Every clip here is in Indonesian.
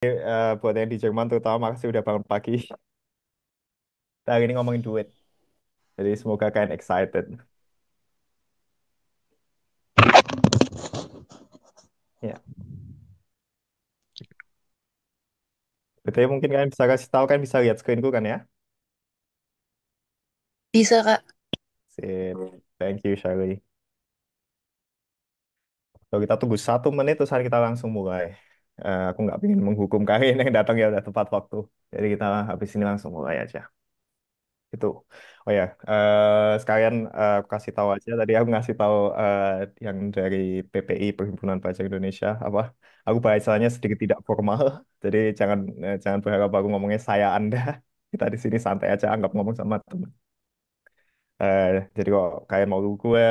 Buat yang di Jerman terutama makasih udah bangun pagi. Kita hari ini ngomongin duit. Jadi semoga kalian excited. Ya, betul mungkin kalian bisa kasih tahu kan bisa lihat screenku kan ya. Bisa, Kak. Sip. Thank you, Shirley. Kalau kita tunggu 1 menit terus kita langsung mulai. Aku nggak ingin menghukum kalian yang datang ya udah tepat waktu. Jadi kita habis ini langsung mulai aja. Itu. Oh ya, sekalian aku kasih tahu aja. Tadi aku ngasih tahu yang dari PPI Perhimpunan Pajak Indonesia apa. Aku bahasanya sedikit tidak formal. Jadi jangan berharap aku ngomongnya saya Anda. Kita di sini santai aja, anggap ngomong sama teman. Eh, jadi kok kayak mau gue,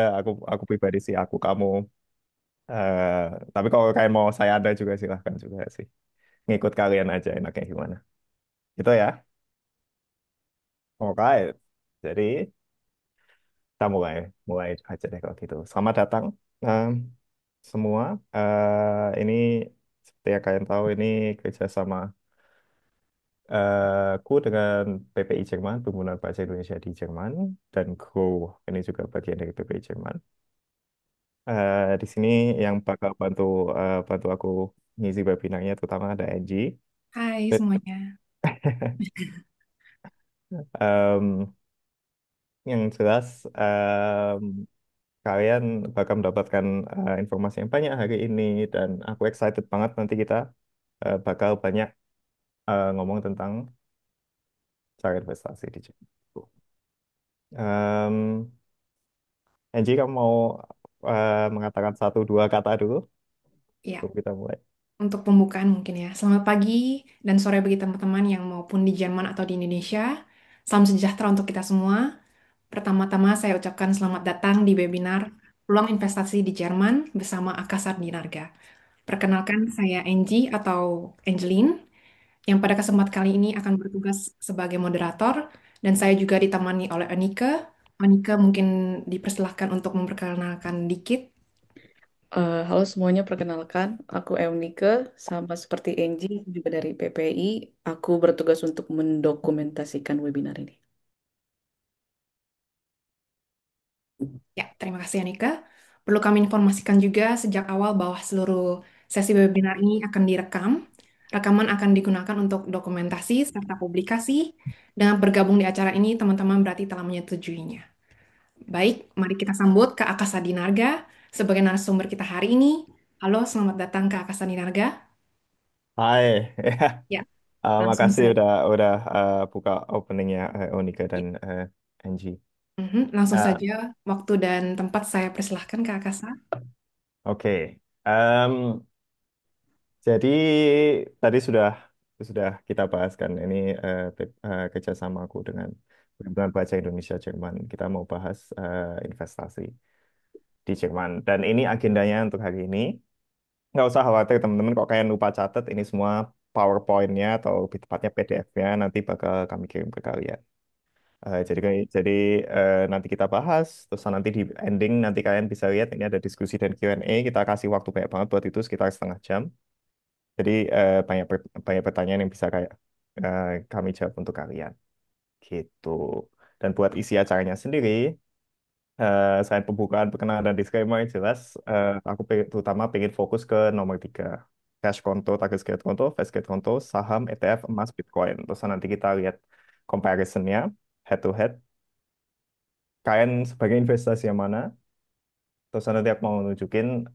aku pribadi sih aku kamu. Tapi kalau kayak mau saya Anda juga silahkan juga sih. Ngikut kalian aja enaknya gimana. Itu ya. Oke. Jadi kita mulai mulai aja deh kalau gitu. Selamat datang eh, semua. Ini seperti yang kalian tahu ini kerjasama ku dengan PPI Jerman, Perhimpunan Bahasa Indonesia di Jerman, dan Grow ini juga bagian dari PPI Jerman. Di sini yang bakal bantu aku ngisi webinarnya, terutama ada Angie. Hai semuanya. Em, yang jelas kalian bakal mendapatkan informasi yang banyak hari ini dan aku excited banget nanti kita bakal banyak ngomong tentang cara investasi di Crypto. Em, Angie, kamu mau mengatakan 1 2 kata dulu Ya, sebelum kita mulai? untuk pembukaan mungkin ya. Selamat pagi dan sore bagi teman-teman yang maupun di Jerman atau di Indonesia. Salam sejahtera untuk kita semua. Pertama-tama saya ucapkan selamat datang di webinar Peluang Investasi di Jerman bersama Akasar Dinarga. Perkenalkan saya Angie atau Angeline yang pada kesempatan kali ini akan bertugas sebagai moderator dan saya juga ditemani oleh Anike. Anike mungkin dipersilahkan untuk memperkenalkan dikit. Halo semuanya, perkenalkan, aku Eunike, sama seperti Angie, juga dari PPI. Aku bertugas untuk mendokumentasikan webinar ini. Ya, terima kasih Anika. Perlu kami informasikan juga sejak awal bahwa seluruh sesi webinar ini akan direkam. Rekaman akan digunakan untuk dokumentasi serta publikasi. Dengan bergabung di acara ini, teman-teman berarti telah menyetujuinya. Baik, mari kita sambut Kak Akasa Dinarga sebagai narasumber kita hari ini. Halo, selamat datang Kak Akasa Dinarga. Hai, Ya, langsung makasih saja. udah buka openingnya Onika Ya, dan Angie. langsung Eh, saja, waktu dan tempat saya persilahkan Kak Akasa. Oke. Jadi tadi sudah kita bahas kan ini kerjasamaku dengan Perhimpunan Baca Indonesia Jerman. Kita mau bahas investasi di Jerman. Dan ini agendanya untuk hari ini. Nggak usah khawatir teman-teman kok kalian lupa catat ini semua PowerPoint-nya atau lebih tepatnya PDF-nya nanti bakal kami kirim ke kalian. Jadi nanti kita bahas, terus nanti di ending nanti kalian bisa lihat ini ada diskusi dan Q&A. Kita kasih waktu banyak banget buat itu sekitar 1/2 jam. Jadi banyak pertanyaan yang bisa kayak kami jawab untuk kalian gitu. Dan buat isi acaranya sendiri, selain pembukaan, perkenalan dan disclaimer yang jelas, terutama pengen fokus ke nomor 3, cash konto, target credit konto, fast credit konto, saham, ETF, emas, Bitcoin. Terus nanti kita lihat comparisonnya head to head. Kalian sebagai investasi yang mana? Terus nanti aku mau nunjukin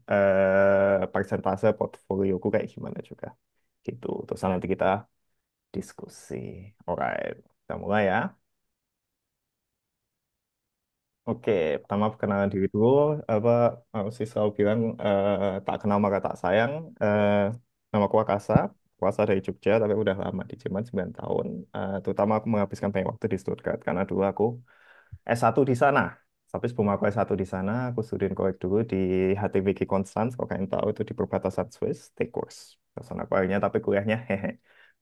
persentase portfolioku kayak gimana juga gitu. Terus nanti kita diskusi. Alright, kita mulai ya. Oke, pertama perkenalan diri dulu. Apa aku sih selalu bilang tak kenal maka tak sayang. Nama aku Akasa. Aku asal dari Jogja, tapi udah lama di Jerman 9 tahun. Terutama aku menghabiskan banyak waktu di Stuttgart karena dulu aku S1 di sana. Tapi sebelum aku S1 di sana, aku studi korek dulu di HTWG Konstanz. Kalau kalian tahu itu di perbatasan Swiss, take course. Ke sana aku akhirnya, tapi kuliahnya hehe.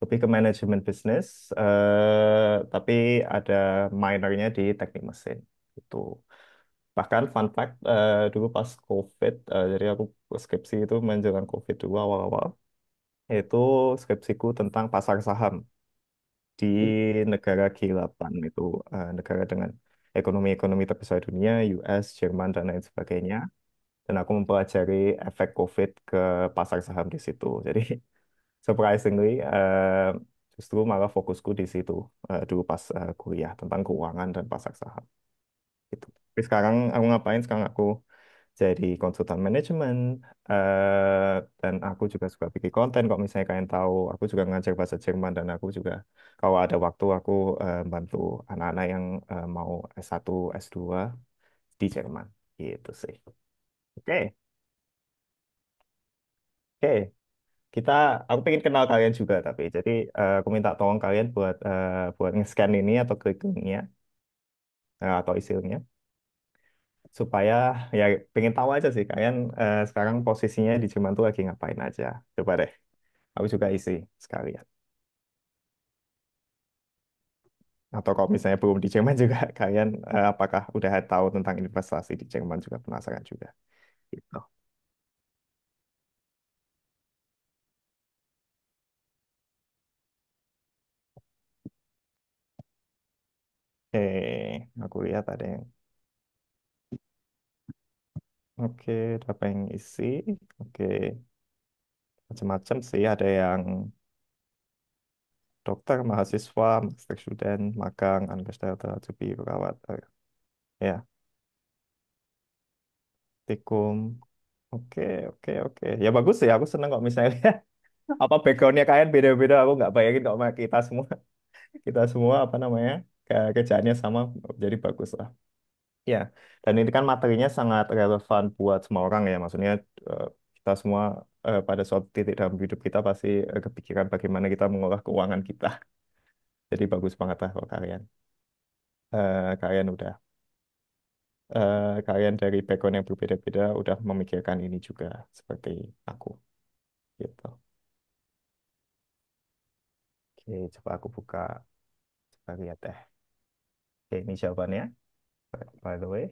Lebih ke manajemen bisnis, tapi ada minornya di teknik mesin. Itu. Bahkan fun fact, dulu pas COVID, jadi aku skripsi itu menjelang COVID dulu awal-awal. Yaitu skripsiku tentang pasar saham di negara G8 itu, negara dengan ekonomi-ekonomi terbesar dunia, US, Jerman, dan lain sebagainya. Dan aku mempelajari efek COVID ke pasar saham di situ. Jadi, surprisingly, justru malah fokusku di situ dulu pas kuliah tentang keuangan dan pasar saham. Gitu. Tapi sekarang aku ngapain? Sekarang aku jadi konsultan manajemen, dan aku juga suka bikin konten. Kalau misalnya kalian tahu, aku juga ngajar bahasa Jerman dan aku juga kalau ada waktu aku bantu anak-anak yang mau S1, S2 di Jerman. Gitu sih. Oke, oke. Kita, aku pengen kenal kalian juga tapi jadi aku minta tolong kalian buat nge-scan ini atau klik linknya atau isi linknya supaya ya pengen tahu aja sih kalian sekarang posisinya di Jerman tuh lagi ngapain aja. Coba deh, aku juga isi sekalian. Atau kalau misalnya belum di Jerman juga kalian apakah udah tahu tentang investasi di Jerman juga penasaran juga. Gitu. Oke, aku lihat ada yang oke, ada yang isi. Oke, macam-macam sih ada yang dokter, mahasiswa, master student, magang, anggota cuti, perawat. Ya, tikum. Oke, oke, oke. Ya bagus sih. Aku seneng kok misalnya apa backgroundnya kalian beda-beda. Aku nggak bayangin kok sama kita semua apa namanya kerjaannya sama. Jadi bagus lah. Ya, dan ini kan materinya sangat relevan buat semua orang ya. Maksudnya kita semua pada suatu titik dalam hidup kita pasti kepikiran bagaimana kita mengolah keuangan kita. Jadi bagus banget lah kalau kalian udah kalian dari background yang berbeda-beda udah memikirkan ini juga seperti aku gitu. Oke, coba aku buka, coba lihat deh. Oke, ini jawabannya. By the way,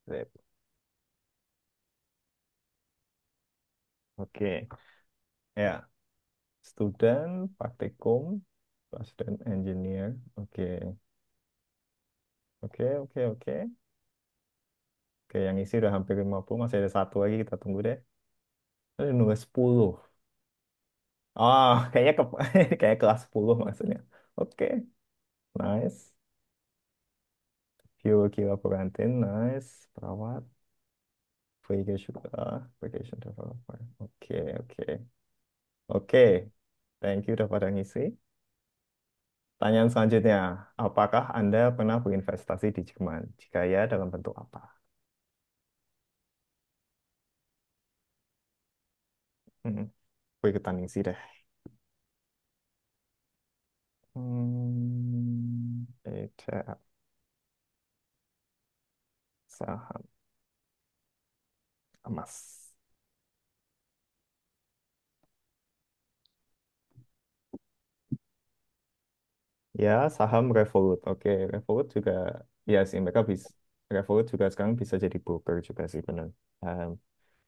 Sip. Oke, ya, student, praktikum, student engineer. Oke, oke, oke, oke. Oke, yang isi udah hampir 50, masih ada satu lagi kita tunggu deh. Ini nulis 10. Oh, kayaknya kayak kelas 10 maksudnya. Oke, nice. Gila-gila perantin, nice. Perawat. Application developer. Oke, oke. Oke, thank you udah pada ngisi. Pertanyaan selanjutnya, apakah Anda pernah berinvestasi di Jerman? Jika ya, dalam bentuk apa? Hmm, gue ikutan ngisi deh. ETF, saham, emas. Ya, saham Revolut. Oke, Revolut juga, ya sih, mereka bisa. Revolut juga sekarang bisa jadi broker juga sih, benar. Em,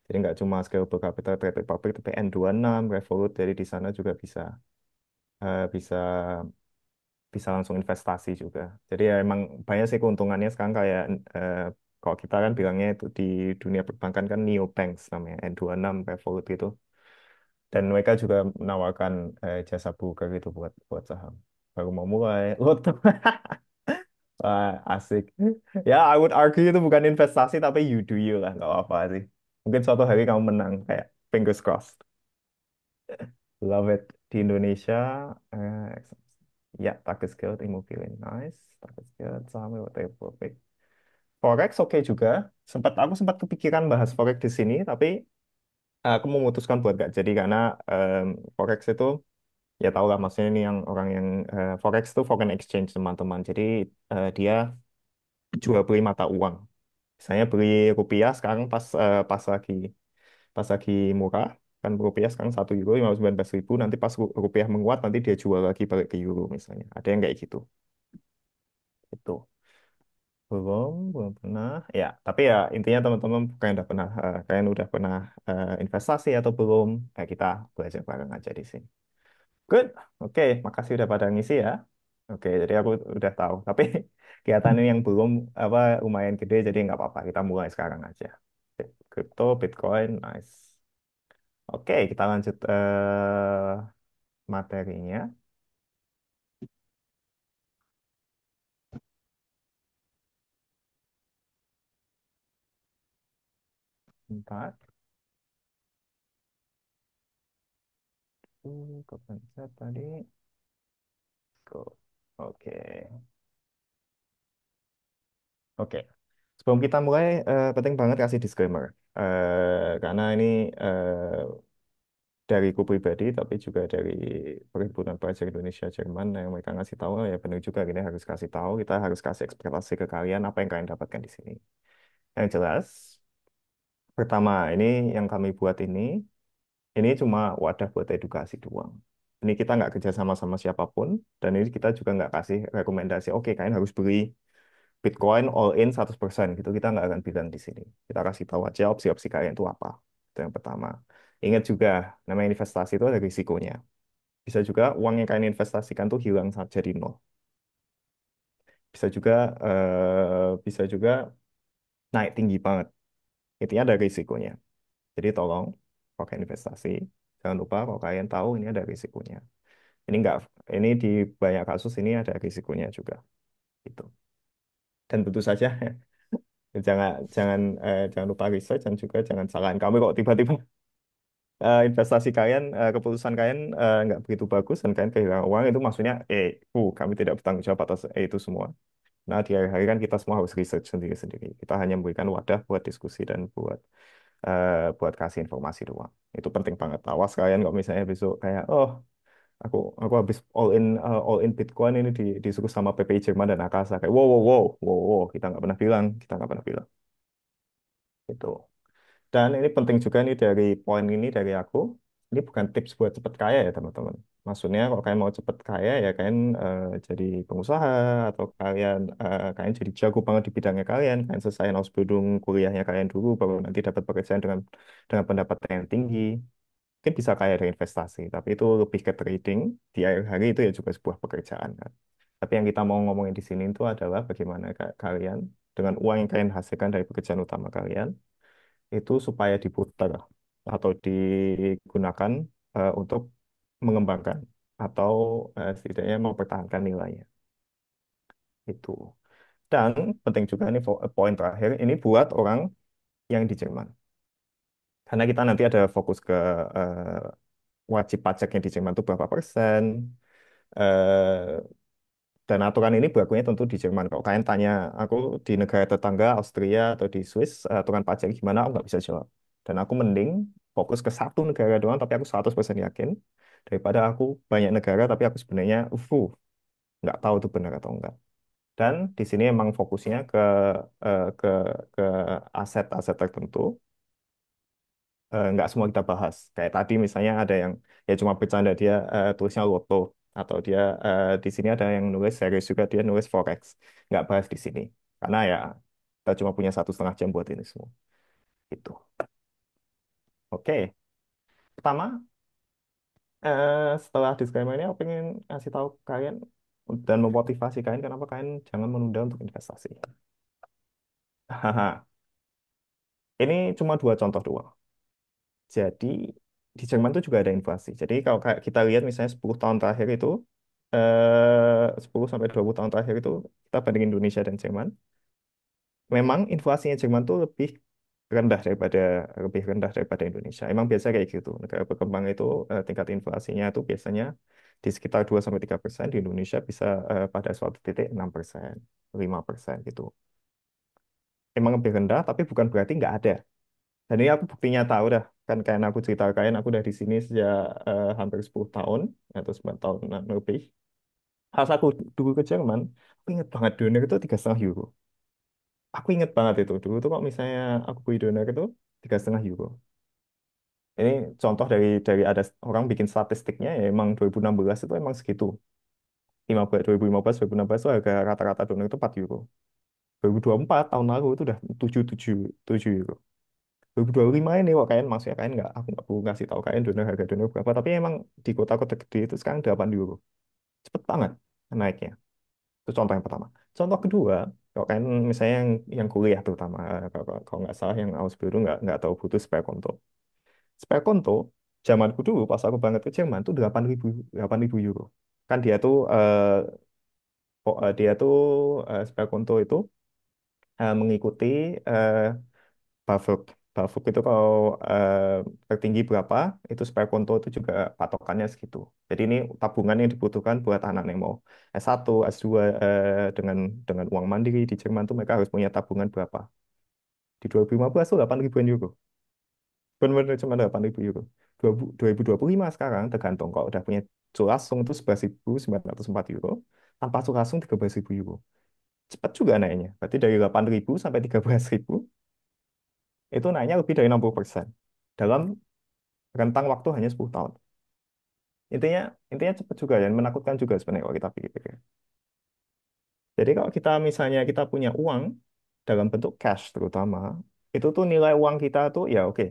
jadi nggak cuma Scalable Capital Trade Republic, tapi N26, Revolut, jadi di sana juga bisa bisa bisa langsung investasi juga. Jadi ya emang banyak sih keuntungannya sekarang kayak eh, kalau kita kan bilangnya itu di dunia perbankan kan neobanks namanya N26, Revolut gitu. Dan mereka juga menawarkan jasa broker gitu buat saham. Baru mau mulai, lo tuh wah, asik. Ya, I would argue itu bukan investasi tapi you do you lah, nggak apa-apa sih. Mungkin suatu hari kamu menang kayak fingers crossed. Love it. Di Indonesia, ya, target scale immobilien, nice. Target scale saham Republik. Forex oke juga. Aku sempat kepikiran bahas forex di sini, tapi aku memutuskan buat gak jadi karena em, forex itu ya tau lah maksudnya ini yang orang yang forex itu foreign exchange teman-teman. Jadi dia jual beli mata uang. Misalnya beli rupiah sekarang pas lagi murah kan rupiah sekarang 1 euro 19 ribu, nanti pas rupiah menguat nanti dia jual lagi balik ke euro misalnya. Ada yang kayak gitu. Itu. belum pernah. Ya, tapi ya intinya teman-teman kalian udah pernah, kalian udah pernah investasi atau belum? Kita belajar bareng aja di sini. Good. Oke, makasih udah pada ngisi ya. Oke, jadi aku udah tahu. Tapi kelihatannya yang belum apa lumayan gede, jadi nggak apa-apa. Kita mulai sekarang aja. Crypto, Bitcoin, nice. Oke, kita lanjut materinya. Bentar. Ke konsep tadi. Go. Oke. Oke. Sebelum kita mulai, penting banget kasih disclaimer. Karena ini dariku pribadi, tapi juga dari Perhimpunan Pelajar Indonesia Jerman yang mereka ngasih tahu, ya benar juga gini harus kasih tahu, kita harus kasih ekspektasi ke kalian apa yang kalian dapatkan di sini. Yang jelas, pertama ini yang kami buat ini cuma wadah buat edukasi doang. Ini kita nggak kerja sama siapapun, dan ini kita juga nggak kasih rekomendasi, oke kalian harus beli Bitcoin all in 100% gitu. Kita nggak akan bilang di sini. Kita kasih tahu aja opsi-opsi kalian itu apa. Itu yang pertama. Ingat juga, namanya investasi itu ada risikonya. Bisa juga uang yang kalian investasikan tuh hilang saat jadi nol. Bisa juga naik tinggi banget. Intinya ada risikonya. Jadi tolong, kalau kalian investasi, jangan lupa kalau kalian tahu ini ada risikonya. Ini enggak, ini di banyak kasus ini ada risikonya juga. Gitu. Dan tentu saja jangan jangan jangan lupa research dan juga jangan salahin kami kok tiba-tiba investasi kalian, keputusan kalian nggak begitu bagus dan kalian kehilangan uang itu maksudnya kami tidak bertanggung jawab atas itu semua. Nah di akhir hari kan kita semua harus research sendiri-sendiri. Kita hanya memberikan wadah buat diskusi dan buat kasih informasi doang. Itu penting banget. Awas kalian kok misalnya besok kayak aku habis all in Bitcoin ini disuruh sama PPI Jerman dan Akasa kayak wow wow wow wow wow kita nggak pernah bilang itu. Dan ini penting juga nih dari poin ini dari aku. Ini bukan tips buat cepet kaya ya teman-teman. Maksudnya kalau kalian mau cepet kaya ya kalian jadi pengusaha atau kalian jadi jago banget di bidangnya kalian selesaiin Ausbildung kuliahnya kalian dulu baru nanti dapat pekerjaan dengan pendapatan yang tinggi. Mungkin bisa kaya dari investasi, tapi itu lebih ke trading. Di akhir hari itu ya juga sebuah pekerjaan kan. Tapi yang kita mau ngomongin di sini itu adalah bagaimana kalian dengan uang yang kalian hasilkan dari pekerjaan utama kalian itu supaya diputar atau digunakan untuk mengembangkan atau setidaknya mempertahankan nilainya itu. Dan penting juga ini poin terakhir ini buat orang yang di Jerman. Karena kita nanti ada fokus ke eh, wajib pajaknya di Jerman itu berapa persen. eh, dan aturan ini berlakunya tentu di Jerman. Kalau kalian tanya aku di negara tetangga Austria atau di Swiss, aturan pajak gimana, aku nggak bisa jawab. Dan aku mending fokus ke satu negara doang, tapi aku 100% yakin. Daripada aku banyak negara, tapi aku sebenarnya nggak tahu itu benar atau enggak. Dan di sini emang fokusnya eh, ke ke aset-aset tertentu. Nggak semua kita bahas. Kayak tadi misalnya ada yang ya cuma bercanda dia tulisnya Loto atau dia di sini ada yang nulis serius juga dia nulis Forex. Nggak bahas di sini karena ya kita cuma punya 1,5 jam buat ini semua. Itu. Oke. Pertama, setelah disclaimer ini aku pengen kasih tahu kalian dan memotivasi kalian kenapa kalian jangan menunda untuk investasi. Haha. Ini cuma dua contoh doang. Jadi di Jerman itu juga ada inflasi. Jadi kalau kayak kita lihat misalnya 10 tahun terakhir itu 10 sampai 20 tahun terakhir itu kita bandingin Indonesia dan Jerman, memang inflasinya Jerman tuh lebih rendah daripada Indonesia. Emang biasa kayak gitu. Negara berkembang itu tingkat inflasinya itu biasanya di sekitar 2 sampai 3%, di Indonesia bisa pada suatu titik 6%, 5% gitu. Emang lebih rendah tapi bukan berarti nggak ada. Dan ini aku buktinya tahu dah. Kan kayak aku cerita kalian, aku udah di sini sejak hampir 10 tahun atau 9 tahun lebih. Pas aku dulu ke Jerman, aku inget banget doner itu 3,5 euro. Aku inget banget itu. Dulu tuh kok misalnya aku beli doner itu 3,5 euro. Ini contoh dari ada orang bikin statistiknya ya emang 2016 itu emang segitu. 2015, 2016 itu harga rata-rata doner itu 4 euro. 2024 tahun lalu itu udah 777 euro. 2025 ini kok kain maksudnya kain nggak, aku nggak perlu ngasih tahu kain donor harga donor berapa, tapi emang di kota-kota gede itu sekarang 8 euro, cepet banget naiknya. Itu contoh yang pertama. Contoh kedua, kalau kain misalnya yang kuliah terutama, kalau nggak salah yang aus biru nggak tahu butuh spare konto. Spare konto zamanku dulu pas aku banget ke Jerman tuh 8.000 euro. Kan dia tuh spare konto itu mengikuti eh, Bavuk. Bavuk itu kalau tertinggi berapa, itu spare konto itu juga patokannya segitu. Jadi ini tabungan yang dibutuhkan buat anak yang mau S1, S2 dengan uang mandiri di Jerman tuh mereka harus punya tabungan berapa. Di 2015 tuh 8.000 euro. Benar-benar cuma 8.000 euro. 2025 sekarang tergantung kalau udah punya culasung itu 11.904 euro. Tanpa culasung 13.000 euro. Cepat juga naiknya. Berarti dari 8.000 sampai 13.000 itu naiknya lebih dari 60% dalam rentang waktu hanya 10 tahun. Intinya intinya cepat juga dan menakutkan juga sebenarnya kalau kita pikir-pikir. Jadi kalau kita misalnya kita punya uang dalam bentuk cash terutama, itu tuh nilai uang kita tuh ya oke,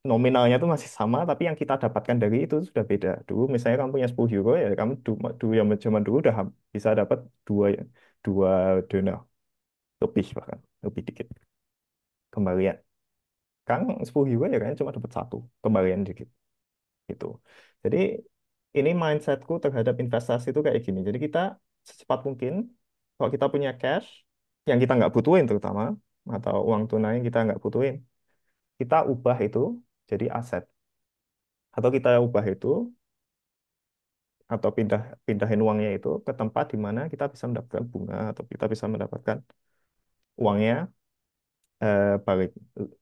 nominalnya tuh masih sama, tapi yang kita dapatkan dari itu sudah beda. Dulu misalnya kamu punya 10 euro ya kamu dulu yang zaman dulu udah bisa dapat dua dua dolar lebih bahkan lebih dikit kembalian. Sekarang 10 euro ya kan cuma dapat satu kembalian dikit gitu. Jadi ini mindsetku terhadap investasi itu kayak gini. Jadi kita secepat mungkin, kalau kita punya cash yang kita nggak butuhin terutama, atau uang tunai yang kita nggak butuhin, kita ubah itu jadi aset. Atau kita ubah itu, atau pindahin uangnya itu ke tempat di mana kita bisa mendapatkan bunga, atau kita bisa mendapatkan uangnya balik.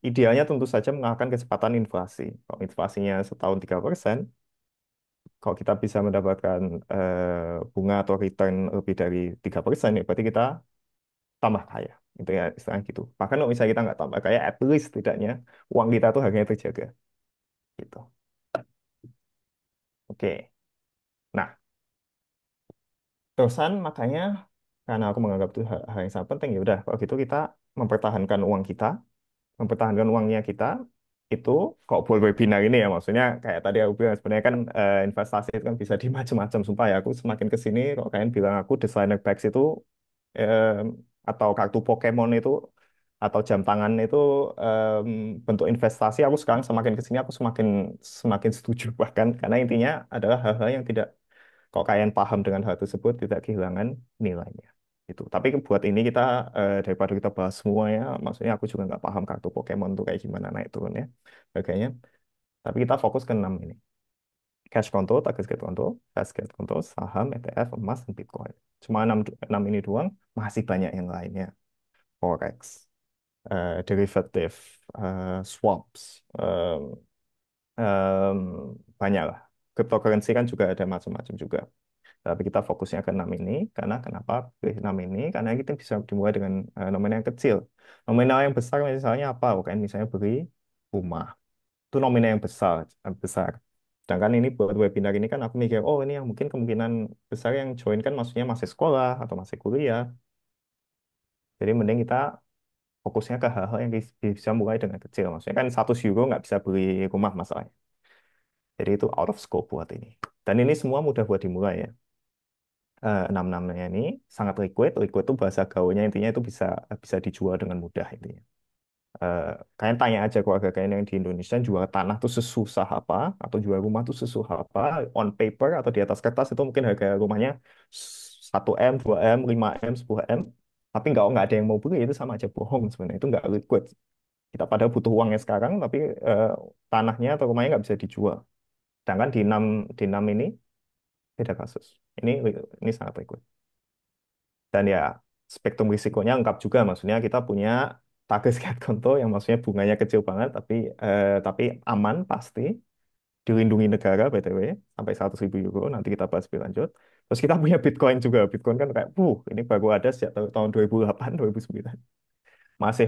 Idealnya tentu saja mengalahkan kecepatan inflasi. Kalau inflasinya setahun 3%, kalau kita bisa mendapatkan bunga atau return lebih dari 3%, ya berarti kita tambah kaya. Itu ya istilahnya gitu. Bahkan kalau misalnya kita nggak tambah kaya, at least tidaknya uang kita tuh harganya terjaga. Gitu. Oke. Nah, terusan makanya karena aku menganggap itu hal yang sangat penting, ya udah kalau gitu kita mempertahankan uang kita, mempertahankan uangnya kita itu kok buat webinar ini ya maksudnya kayak tadi aku bilang sebenarnya kan investasi itu kan bisa di macam-macam sumpah ya aku semakin ke sini kok kalian bilang aku designer bags itu em, atau kartu Pokemon itu atau jam tangan itu em, bentuk investasi aku sekarang semakin ke sini aku semakin semakin setuju bahkan karena intinya adalah hal-hal yang tidak kok kalian paham dengan hal tersebut tidak kehilangan nilainya itu. Tapi buat ini kita daripada kita bahas semuanya, maksudnya aku juga nggak paham kartu Pokemon tuh kayak gimana naik turunnya, bagainya. Tapi kita fokus ke 6 ini. Cash konto, target konto, basket konto, saham, ETF, emas, dan Bitcoin. Cuma 6 ini doang, masih banyak yang lainnya. Forex, derivatif, swaps, em, banyak lah. Cryptocurrency kan juga ada macam-macam juga. Tapi kita fokusnya ke 6 ini, karena kenapa pilih 6 ini? Karena kita bisa dimulai dengan nominal yang kecil. Nominal yang besar misalnya apa? Bukan misalnya beli rumah. Itu nominal yang besar. Sedangkan ini buat webinar ini kan aku mikir, oh ini yang mungkin kemungkinan besar yang join kan maksudnya masih sekolah atau masih kuliah. Jadi mending kita fokusnya ke hal-hal yang bisa mulai dengan kecil. Maksudnya kan 100 euro nggak bisa beli rumah masalahnya. Jadi itu out of scope buat ini. Dan ini semua mudah buat dimulai ya. Enam-enamnya ini sangat liquid. Liquid itu bahasa gaulnya intinya itu bisa bisa dijual dengan mudah intinya. Eh, Kalian tanya aja keluarga kalian yang di Indonesia jual tanah tuh sesusah apa atau jual rumah tuh sesusah apa on paper atau di atas kertas itu mungkin harga rumahnya 1 M, 2 M, 5 M, 10 M, tapi nggak ada yang mau beli itu sama aja bohong sebenarnya itu nggak liquid. Kita pada butuh uangnya sekarang tapi eh, tanahnya atau rumahnya nggak bisa dijual. Sedangkan di enam ini beda kasus. Ini sangat liquid. Dan ya spektrum risikonya lengkap juga. Maksudnya kita punya target sekian konto yang maksudnya bunganya kecil banget, tapi aman pasti, dilindungi negara BTW sampai 100.000 euro. Nanti kita bahas lebih lanjut. Terus kita punya Bitcoin juga. Bitcoin kan kayak, ini baru ada sejak tahun 2008, 2009.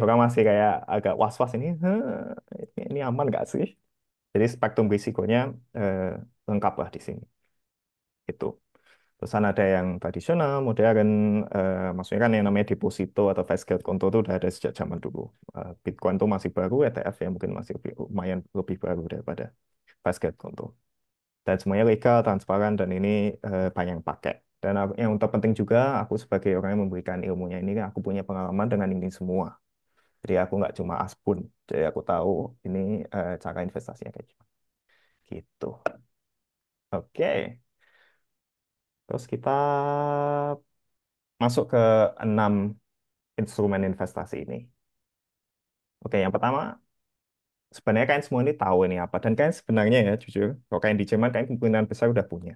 Orang masih kayak agak was-was ini, ini aman nggak sih? Jadi spektrum risikonya eh, lengkap lah di sini. Itu. Terusan ada yang tradisional, modern, maksudnya kan yang namanya deposito atau fast grade konto itu udah ada sejak zaman dulu. Bitcoin tuh masih baru, ETF ya mungkin masih lumayan lebih baru daripada fast grade konto. Dan semuanya legal, transparan, dan ini banyak yang pakai. Dan yang terpenting juga, aku sebagai orang yang memberikan ilmunya ini, aku punya pengalaman dengan ini semua. Jadi aku nggak cuma aspun, jadi aku tahu ini cara investasinya kayak gimana. Gitu. Oke, terus kita masuk ke 6 instrumen investasi ini. Oke, yang pertama, sebenarnya kalian semua ini tahu ini apa. Dan kalian sebenarnya ya, jujur, kalau kalian di Jerman, kalian kemungkinan besar udah punya.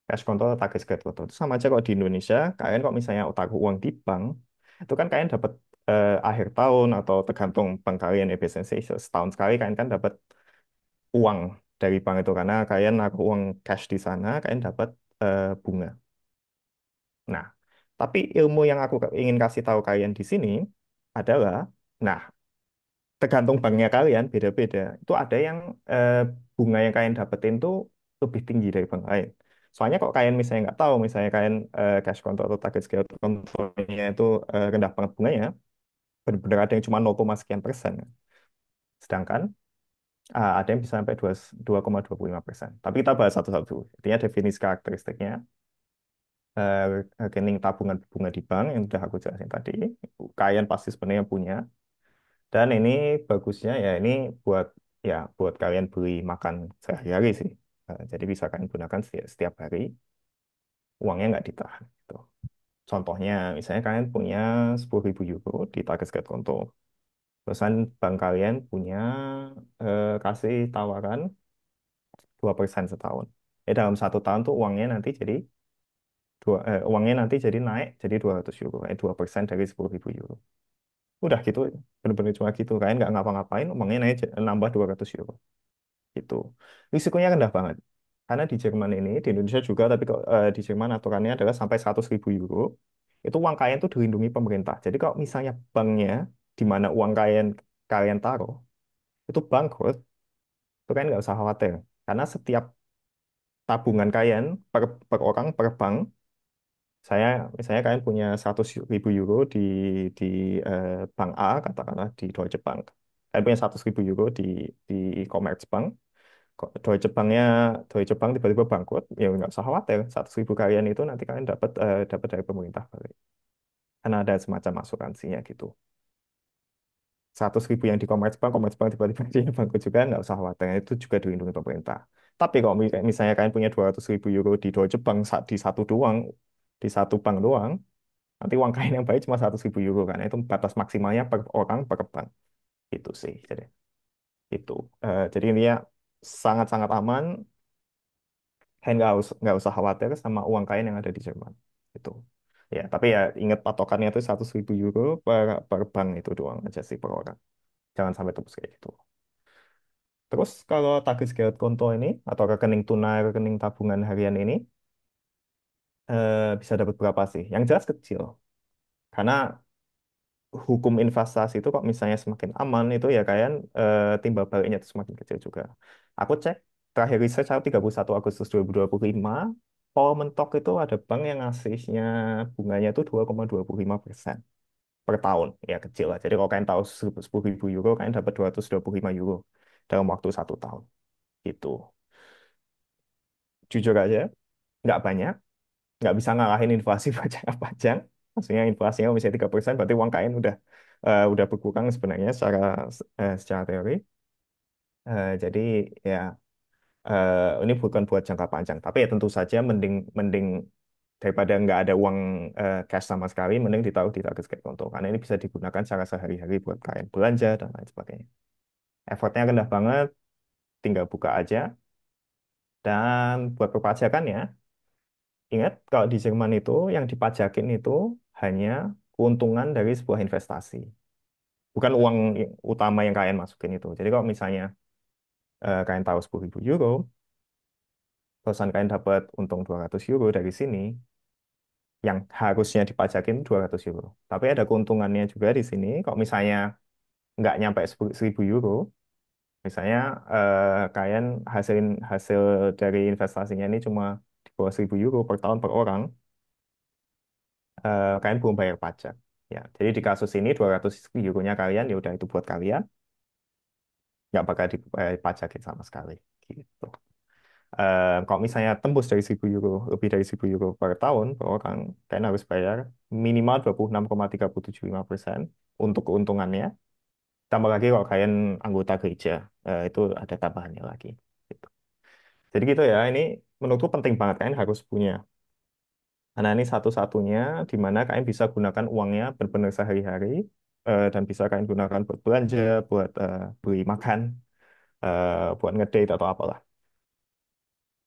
Cash control, Tagesgeldkonto. Itu sama aja kalau di Indonesia, kalian kok misalnya taruh uang di bank, itu kan kalian dapat akhir tahun atau tergantung bank kalian ya, biasanya sih setahun sekali kalian kan dapat uang dari bank itu karena kalian naruh uang cash di sana, kalian dapat bunga. Nah, tapi ilmu yang aku ingin kasih tahu kalian di sini adalah, nah, tergantung banknya kalian beda-beda. Itu ada yang eh, bunga yang kalian dapetin tuh lebih tinggi dari bank lain. Soalnya kok kalian misalnya nggak tahu, misalnya kalian cash control atau target scale controlnya itu rendah banget bunganya, benar-benar ada yang cuma 0, sekian persen. Sedangkan ada yang bisa sampai 2,25%. Tapi kita bahas satu-satu. Intinya definisi karakteristiknya, rekening tabungan bunga di bank yang sudah aku jelasin tadi, kalian pasti sebenarnya punya. Dan ini bagusnya ya ini buat buat kalian beli makan sehari-hari sih. Jadi bisa kalian gunakan setiap hari, uangnya nggak ditahan. Gitu. Contohnya, misalnya kalian punya 10.000 euro di target konto. Terusan bank kalian punya kasih tawaran 2% setahun. Dalam 1 tahun tuh uangnya nanti jadi naik jadi 200 euro. 2% dari 10.000 euro. Udah gitu, bener-bener cuma gitu. Kalian nggak ngapa-ngapain, uangnya naik nambah 200 euro. Gitu. Risikonya rendah banget. Karena di Jerman ini, di Indonesia juga, tapi kok di Jerman aturannya adalah sampai 100.000 euro, itu uang kalian tuh dilindungi pemerintah. Jadi kalau misalnya banknya, di mana uang kalian kalian taruh, itu bangkrut, itu kalian nggak usah khawatir. Karena setiap tabungan kalian, per orang, per bank, saya, misalnya kalian punya 100.000 euro di bank A, katakanlah di Deutsche Bank. Kalian punya 100.000 euro di Commerzbank, kok Deutsche Bank tiba-tiba bangkrut, ya nggak usah khawatir. 100.000 kalian itu nanti kalian dapat dari pemerintah balik. Karena ada semacam asuransinya gitu. 100.000 yang di Commerzbank tiba-tiba dia bangkrut juga nggak usah khawatir. Itu juga dilindungi pemerintah. Tapi kalau misalnya kalian punya 200.000 euro di Deutsche Bank di satu bank doang, nanti uang kalian yang baik cuma 100.000 euro kan. Itu batas maksimalnya per orang per bank. Itu sih. Itu. Jadi intinya sangat-sangat aman. Kalian nggak usah khawatir sama uang kalian yang ada di Jerman. Itu. Ya, tapi ya ingat patokannya itu 100.000 euro per bank itu doang aja sih per orang. Jangan sampai tembus kayak gitu. Terus kalau Tagesgeldkonto ini atau rekening tunai, rekening tabungan harian ini bisa dapat berapa sih? Yang jelas kecil. Karena hukum investasi itu kok misalnya semakin aman itu ya kalian timbal baliknya itu semakin kecil juga. Aku cek terakhir research aku 31 Agustus 2025, Paul Mentok itu ada bank yang ngasihnya bunganya itu 2,25% per tahun. Ya kecil lah. Jadi kalau kalian tahu 10.000 euro, kalian dapat 225 euro dalam waktu 1 tahun. Itu. Jujur aja, nggak banyak, nggak bisa ngalahin inflasi pajak-pajak. Maksudnya inflasinya misalnya 3%, berarti uang kalian udah berkurang sebenarnya secara teori. Jadi ya ini bukan buat jangka panjang, tapi ya tentu saja mending mending daripada nggak ada uang cash sama sekali, mending ditaruh di target konto karena ini bisa digunakan secara sehari-hari buat kalian belanja dan lain sebagainya. Effortnya rendah banget, tinggal buka aja. Dan buat perpajakannya, ingat kalau di Jerman itu yang dipajakin itu hanya keuntungan dari sebuah investasi, bukan uang utama yang kalian masukin itu. Jadi kalau misalnya kalian tahu 10.000 euro, perusahaan kalian dapat untung 200 euro dari sini, yang harusnya dipajakin 200 euro. Tapi ada keuntungannya juga di sini. Kalau misalnya nggak nyampe 1.000 euro, misalnya kalian hasil dari investasinya ini cuma di bawah 1.000 euro per tahun per orang, kalian belum bayar pajak. Ya, jadi di kasus ini 200 euronya kalian ya udah itu buat kalian, nggak bakal dipajakin sama sekali. Gitu. Kalau misalnya tembus dari 1.000 euro, lebih dari 1.000 euro per tahun per orang, kalian harus bayar minimal 26,375% untuk keuntungannya. Tambah lagi kalau kalian anggota gereja, itu ada tambahannya lagi. Gitu. Jadi gitu ya, ini menurutku penting banget kalian harus punya. Karena ini satu-satunya di mana kalian bisa gunakan uangnya benar-benar sehari-hari, dan bisa kalian gunakan buat belanja, buat beli makan, buat ngedate atau apalah.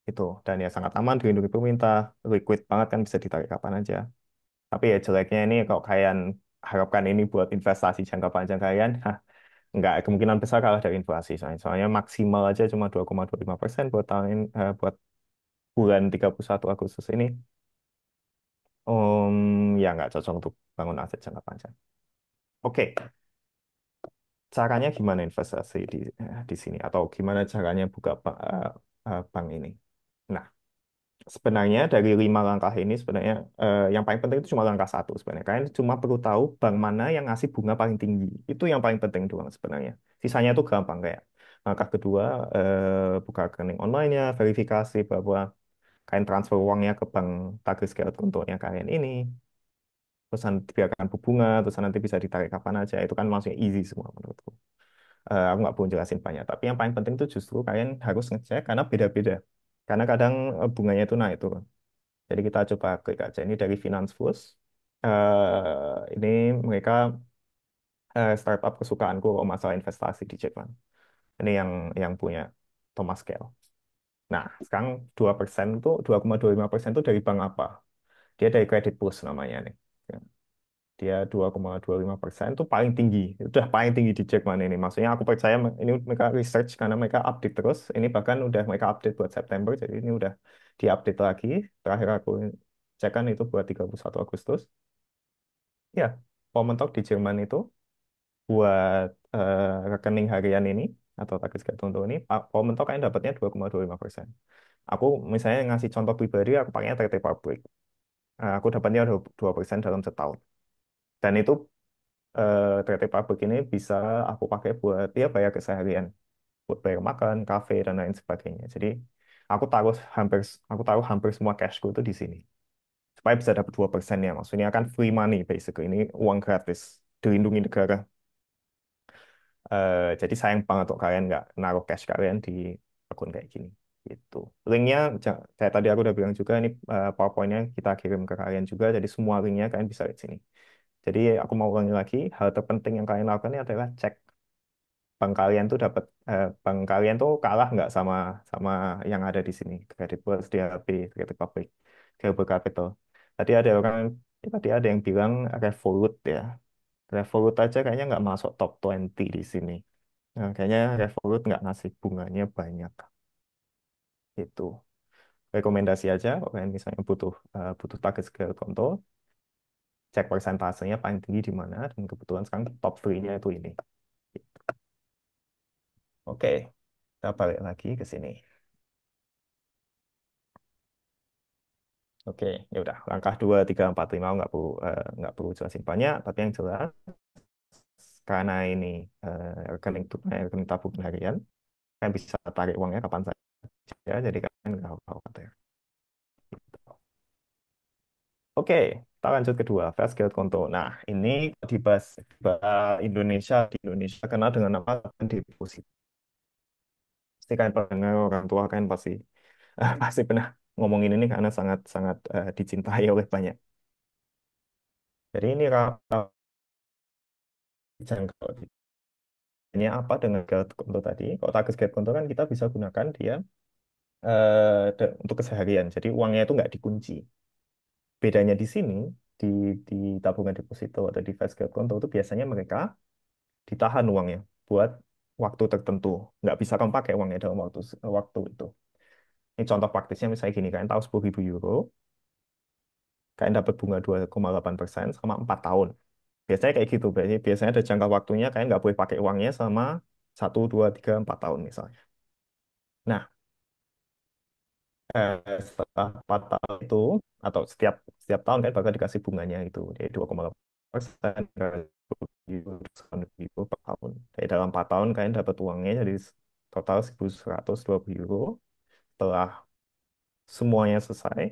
Itu. Dan ya sangat aman, dilindungi pemerintah, liquid banget kan bisa ditarik kapan aja. Tapi ya jeleknya ini kalau kalian harapkan ini buat investasi jangka panjang kalian, nggak kemungkinan besar kalah dari inflasi. Soalnya maksimal aja cuma 2,25% buat buat bulan 31 Agustus ini. Ya nggak cocok untuk bangun aset jangka panjang. Oke, caranya gimana investasi di sini atau gimana caranya buka bank ini? Nah, sebenarnya dari 5 langkah ini sebenarnya yang paling penting itu cuma langkah satu sebenarnya. Kalian cuma perlu tahu bank mana yang ngasih bunga paling tinggi. Itu yang paling penting doang sebenarnya. Sisanya itu gampang kayak. Langkah kedua, buka rekening online-nya, verifikasi bahwa kalian transfer uangnya ke bank Tagih Kontonya kalian ini. Terus nanti biarkan berbunga, terus nanti bisa ditarik kapan aja. Itu kan maksudnya easy semua menurutku. Aku nggak perlu jelasin banyak. Tapi yang paling penting itu justru kalian harus ngecek karena beda-beda. Karena kadang bunganya itu naik turun. Jadi kita coba klik aja. Ini dari Finance Plus. Ini mereka startup kesukaanku kalau masalah investasi di Jerman. Ini yang punya Thomas Kell. Nah, sekarang 2% itu 2,25% itu dari bank apa? Dia dari Credit Plus namanya nih. Ya, dia 2,25% itu paling tinggi. Itu udah paling tinggi di Jerman ini. Maksudnya aku percaya ini mereka research karena mereka update terus. Ini bahkan udah mereka update buat September, jadi ini udah diupdate lagi. Terakhir aku cek kan itu buat 31 Agustus. Ya, Momentalk di Jerman itu buat rekening harian ini atau Tagesgeld untuk ini, Momentalk kayaknya dapatnya 2,25%. Aku misalnya ngasih contoh pribadi, aku pakainya Trade Republic. Aku dapatnya 2% dalam setahun. Dan itu Trade Republic ini bisa aku pakai buat ya bayar keseharian, buat bayar makan, kafe dan lain sebagainya. Jadi aku taruh hampir aku taruh hampir semua cashku itu di sini supaya bisa dapat 2% ya. Maksudnya kan free money basically. Ini uang gratis, dilindungi negara. Jadi sayang banget kok kalian nggak naruh cash kalian di akun kayak gini. Gitu. Linknya, kayak tadi aku udah bilang juga, ini PowerPoint-nya kita kirim ke kalian juga. Jadi semua linknya kalian bisa lihat sini. Jadi aku mau ulangi lagi, hal terpenting yang kalian lakukan ini adalah cek bank kalian tuh kalah nggak sama sama yang ada di sini. Credit Plus, DHB, Credit Republic, Global Capital. Tadi ada yang bilang Revolut ya. Revolut aja kayaknya nggak masuk top 20 di sini. Nah, kayaknya Revolut nggak ngasih bunganya banyak. Itu rekomendasi aja. Kalau kalian misalnya butuh target scale konto, cek persentasenya paling tinggi di mana. Dan kebetulan sekarang top 3-nya itu ini. Oke, kita balik lagi ke sini. Oke, ya udah. Langkah 2, 3, 4, 5 nggak perlu jelasin banyak. Tapi yang jelas, karena ini rekening tabungan harian, kalian bisa tarik uangnya kapan saja. Jadi kalian nggak khawatir. Oke, kita lanjut kedua, fast Guild Konto. Nah, ini di Indonesia kenal dengan nama deposito. Pasti kalian pernah dengar, orang tua kan pasti pasti pernah ngomongin ini karena sangat sangat dicintai oleh banyak. Jadi ini jangkau. Ini apa dengan Guild Konto tadi? Kalau target Guild Konto kan kita bisa gunakan dia untuk keseharian. Jadi uangnya itu nggak dikunci. Bedanya di sini di di tabungan deposito atau di fast Guild Konto itu biasanya mereka ditahan uangnya buat waktu tertentu. Nggak bisa kamu pakai uangnya dalam waktu waktu itu. Ini contoh praktisnya misalnya gini, kalian tahu 10.000 euro, kalian dapat bunga 2,8% selama 4 tahun. Biasanya kayak gitu, biasanya ada jangka waktunya, kalian nggak boleh pakai uangnya selama 1, 2, 3, 4 tahun misalnya. Nah, setelah 4 tahun itu atau setiap setiap tahun kan bakal dikasih bunganya itu jadi 2,8% euro per tahun. Jadi dalam 4 tahun kalian dapat uangnya jadi total 1.120 euro setelah semuanya selesai.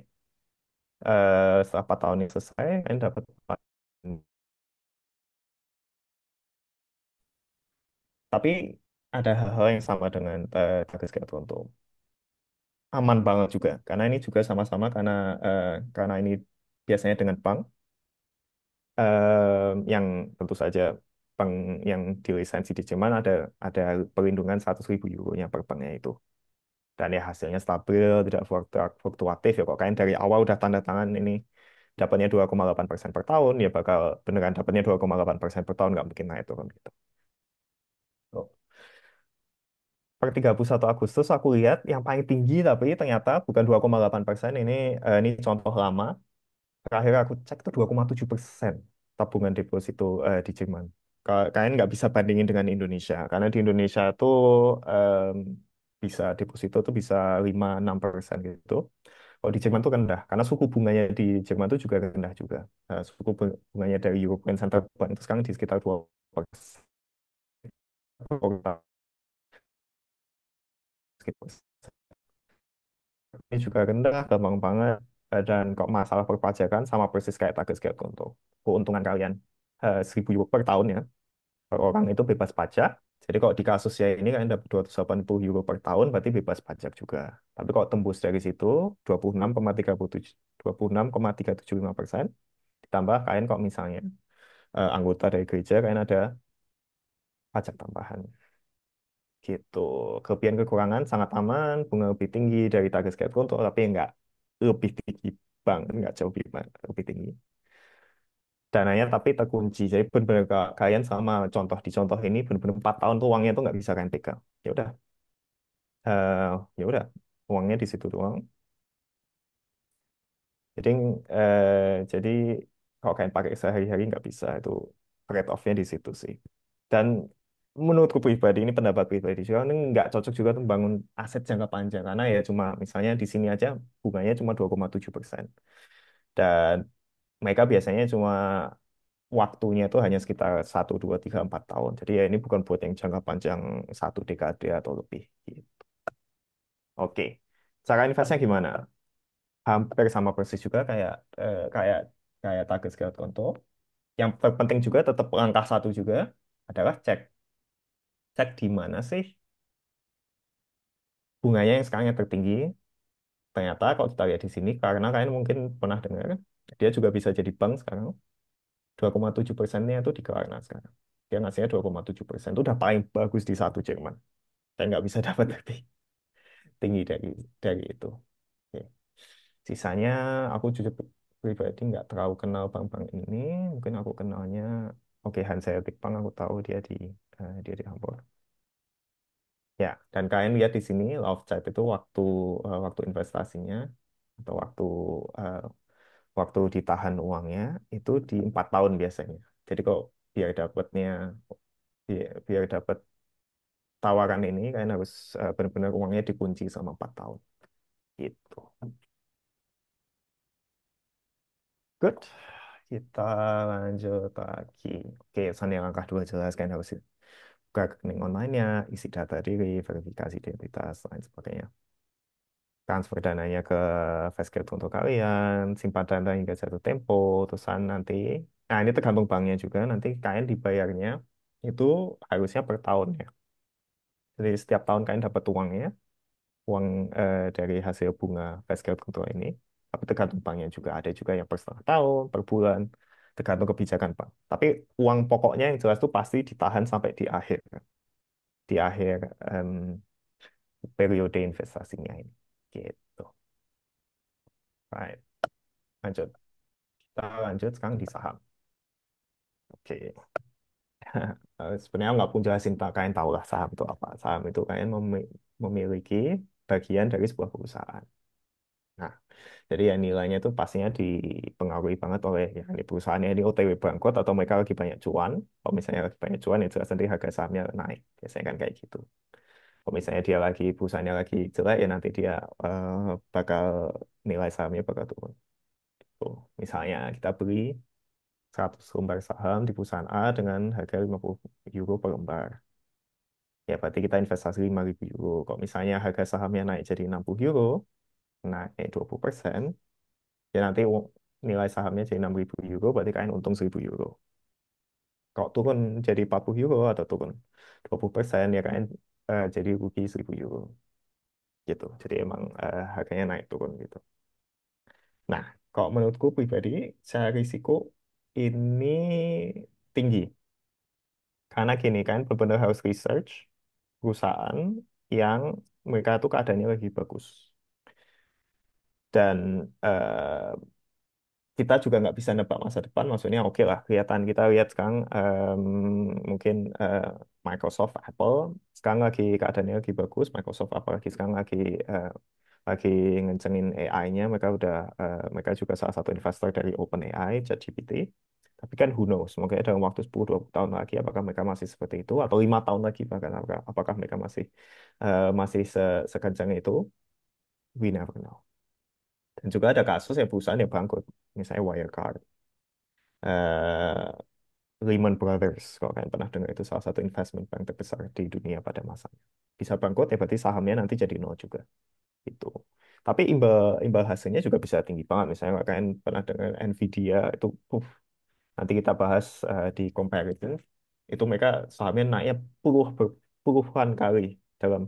Setelah 4 tahun ini selesai kalian dapat. Tapi ada hal-hal yang sama dengan target Scarecrow, aman banget juga karena ini juga sama-sama karena ini biasanya dengan bank yang tentu saja bank yang dilisensi di Jerman ada perlindungan 100.000 euronya per banknya itu dan ya hasilnya stabil tidak fluktuatif ya kok kalian dari awal udah tanda tangan ini dapatnya 2,8% per tahun ya bakal beneran dapatnya 2,8% per tahun nggak mungkin naik turun gitu. Tuh. Per 31 Agustus aku lihat yang paling tinggi tapi ternyata bukan 2,8% ini contoh lama. Terakhir aku cek itu 2,7% tabungan deposito di Jerman. Kalian nggak bisa bandingin dengan Indonesia karena di Indonesia tuh em, bisa deposito tuh bisa 5-6% gitu. Kalau di Jerman tuh rendah karena suku bunganya di Jerman tuh juga rendah juga. Suku bunganya dari European Central Bank itu sekarang di sekitar 2%. Ini juga rendah, gampang banget. Dan kok masalah perpajakan sama persis kayak target Scarecrow untuk keuntungan kalian 1.000 euro per tahun ya. Per orang itu bebas pajak. Jadi kalau di kasus ya ini kalian dapat 280 euro per tahun, berarti bebas pajak juga. Tapi kalau tembus dari situ 26,375% ditambah kalian kok misalnya anggota dari gereja kalian ada pajak tambahan. Gitu. Kelebihan kekurangan sangat aman, bunga lebih tinggi dari target Scarecrow, tapi enggak lebih tinggi bank, enggak jauh lebih tinggi. Dananya tapi terkunci. Jadi benar-benar kalian sama di contoh ini benar-benar 4 tahun tuh uangnya tuh nggak bisa kalian pegang. Ya udah, eh, ya udah, uangnya di situ doang. Jadi jadi kalau kalian pakai sehari-hari nggak bisa itu trade off-nya di situ sih. Dan menurutku pribadi ini pendapat pribadi juga ini nggak cocok juga untuk bangun aset jangka panjang karena ya cuma misalnya di sini aja bunganya cuma 2,7% dan mereka biasanya cuma waktunya itu hanya sekitar 1, 2, 3, 4 tahun. Jadi ya ini bukan buat yang jangka panjang 1 dekade atau lebih. Gitu. Oke, cara investnya gimana? Hampir sama persis juga kayak kayak kayak target scale contoh. Yang terpenting juga tetap langkah satu juga adalah cek di mana sih bunganya yang sekarang yang tertinggi. Ternyata kalau kita lihat di sini karena kalian mungkin pernah dengar dia juga bisa jadi bank sekarang 2,7%-nya itu di Klarna sekarang. Dia ngasihnya 2,7%. Itu udah paling bagus di satu Jerman. Saya nggak bisa dapat lebih tinggi dari itu. Oke. Sisanya aku jujur pribadi nggak terlalu kenal bank-bank ini. Mungkin aku kenalnya, oke Hanseatic Bank aku tahu dia di Hamburg. Ya, dan kalian lihat di sini love chart itu waktu investasinya atau eh, waktu ditahan uangnya itu di 4 tahun biasanya. Jadi kok biar dapatnya biar dapat tawaran ini kalian harus benar-benar uangnya dikunci sama 4 tahun gitu. Good. Kita lanjut lagi. Oke, soal yang langkah 2 jelas kan harus buka rekening online-nya, isi data diri, verifikasi identitas, lain sebagainya. Transfer dananya ke Fastcredit untuk kalian, simpan dana hingga jatuh tempo, terusan nanti. Nah, ini tergantung banknya juga, nanti kalian dibayarnya itu harusnya per tahun ya. Jadi setiap tahun kalian dapat uangnya, uang dari hasil bunga Fastcredit untuk ini. Tapi tergantung banknya juga, ada juga yang per setengah tahun, per bulan, tergantung kebijakan bank. Tapi uang pokoknya yang jelas itu pasti ditahan sampai di akhir periode investasinya ini. Gitu. Right. Lanjut. Kita lanjut sekarang di saham. Oke. Sebenarnya nggak pun jelasin kalian tahu lah saham itu apa. Saham itu kalian memiliki bagian dari sebuah perusahaan. Nah, jadi ya nilainya itu pastinya dipengaruhi banget oleh ya, ini perusahaannya ini OTW bangkrut atau mereka lagi banyak cuan. Kalau misalnya lagi banyak cuan, itu jelas nanti harga sahamnya naik. Biasanya kan kayak gitu. Kalau misalnya dia lagi perusahaannya lagi jelek ya nanti dia bakal nilai sahamnya bakal turun. Tuh. Misalnya kita beli 100 lembar saham di perusahaan A dengan harga 50 euro per lembar. Ya berarti kita investasi 5.000 euro. Kalau misalnya harga sahamnya naik jadi 60 euro, naik 20%, ya nanti nilai sahamnya jadi 6.000 euro, berarti kalian untung 1.000 euro. Kalau turun jadi 40 euro atau turun 20%, ya kalian jadi rugi 1.000 euro. Gitu. Jadi emang harganya naik turun gitu. Nah, kalau menurutku pribadi, secara risiko ini tinggi. Karena gini kan, benar-benar harus research perusahaan yang mereka tuh keadaannya lagi bagus. Dan kita juga nggak bisa nebak masa depan. Maksudnya oke lah, kelihatan kita lihat sekarang mungkin Microsoft, Apple sekarang lagi keadaannya lagi bagus. Microsoft apalagi sekarang eh, lagi ngencengin AI-nya. Mereka juga salah satu investor dari OpenAI, ChatGPT. Tapi kan who knows, mungkin dalam waktu 10-20 tahun lagi apakah mereka masih seperti itu atau 5 tahun lagi bahkan apakah mereka masih sekencang itu, we never know. Dan juga ada kasus ya perusahaan yang bangkrut, misalnya Wirecard, eh, Lehman Brothers, kalau kalian pernah dengar itu salah satu investment bank terbesar di dunia pada masanya. Bisa bangkrut ya berarti sahamnya nanti jadi nol juga. Itu. Tapi imbal hasilnya juga bisa tinggi banget. Misalnya kalau kalian pernah dengar Nvidia itu, nanti kita bahas di comparative, itu mereka sahamnya naiknya puluhan kali dalam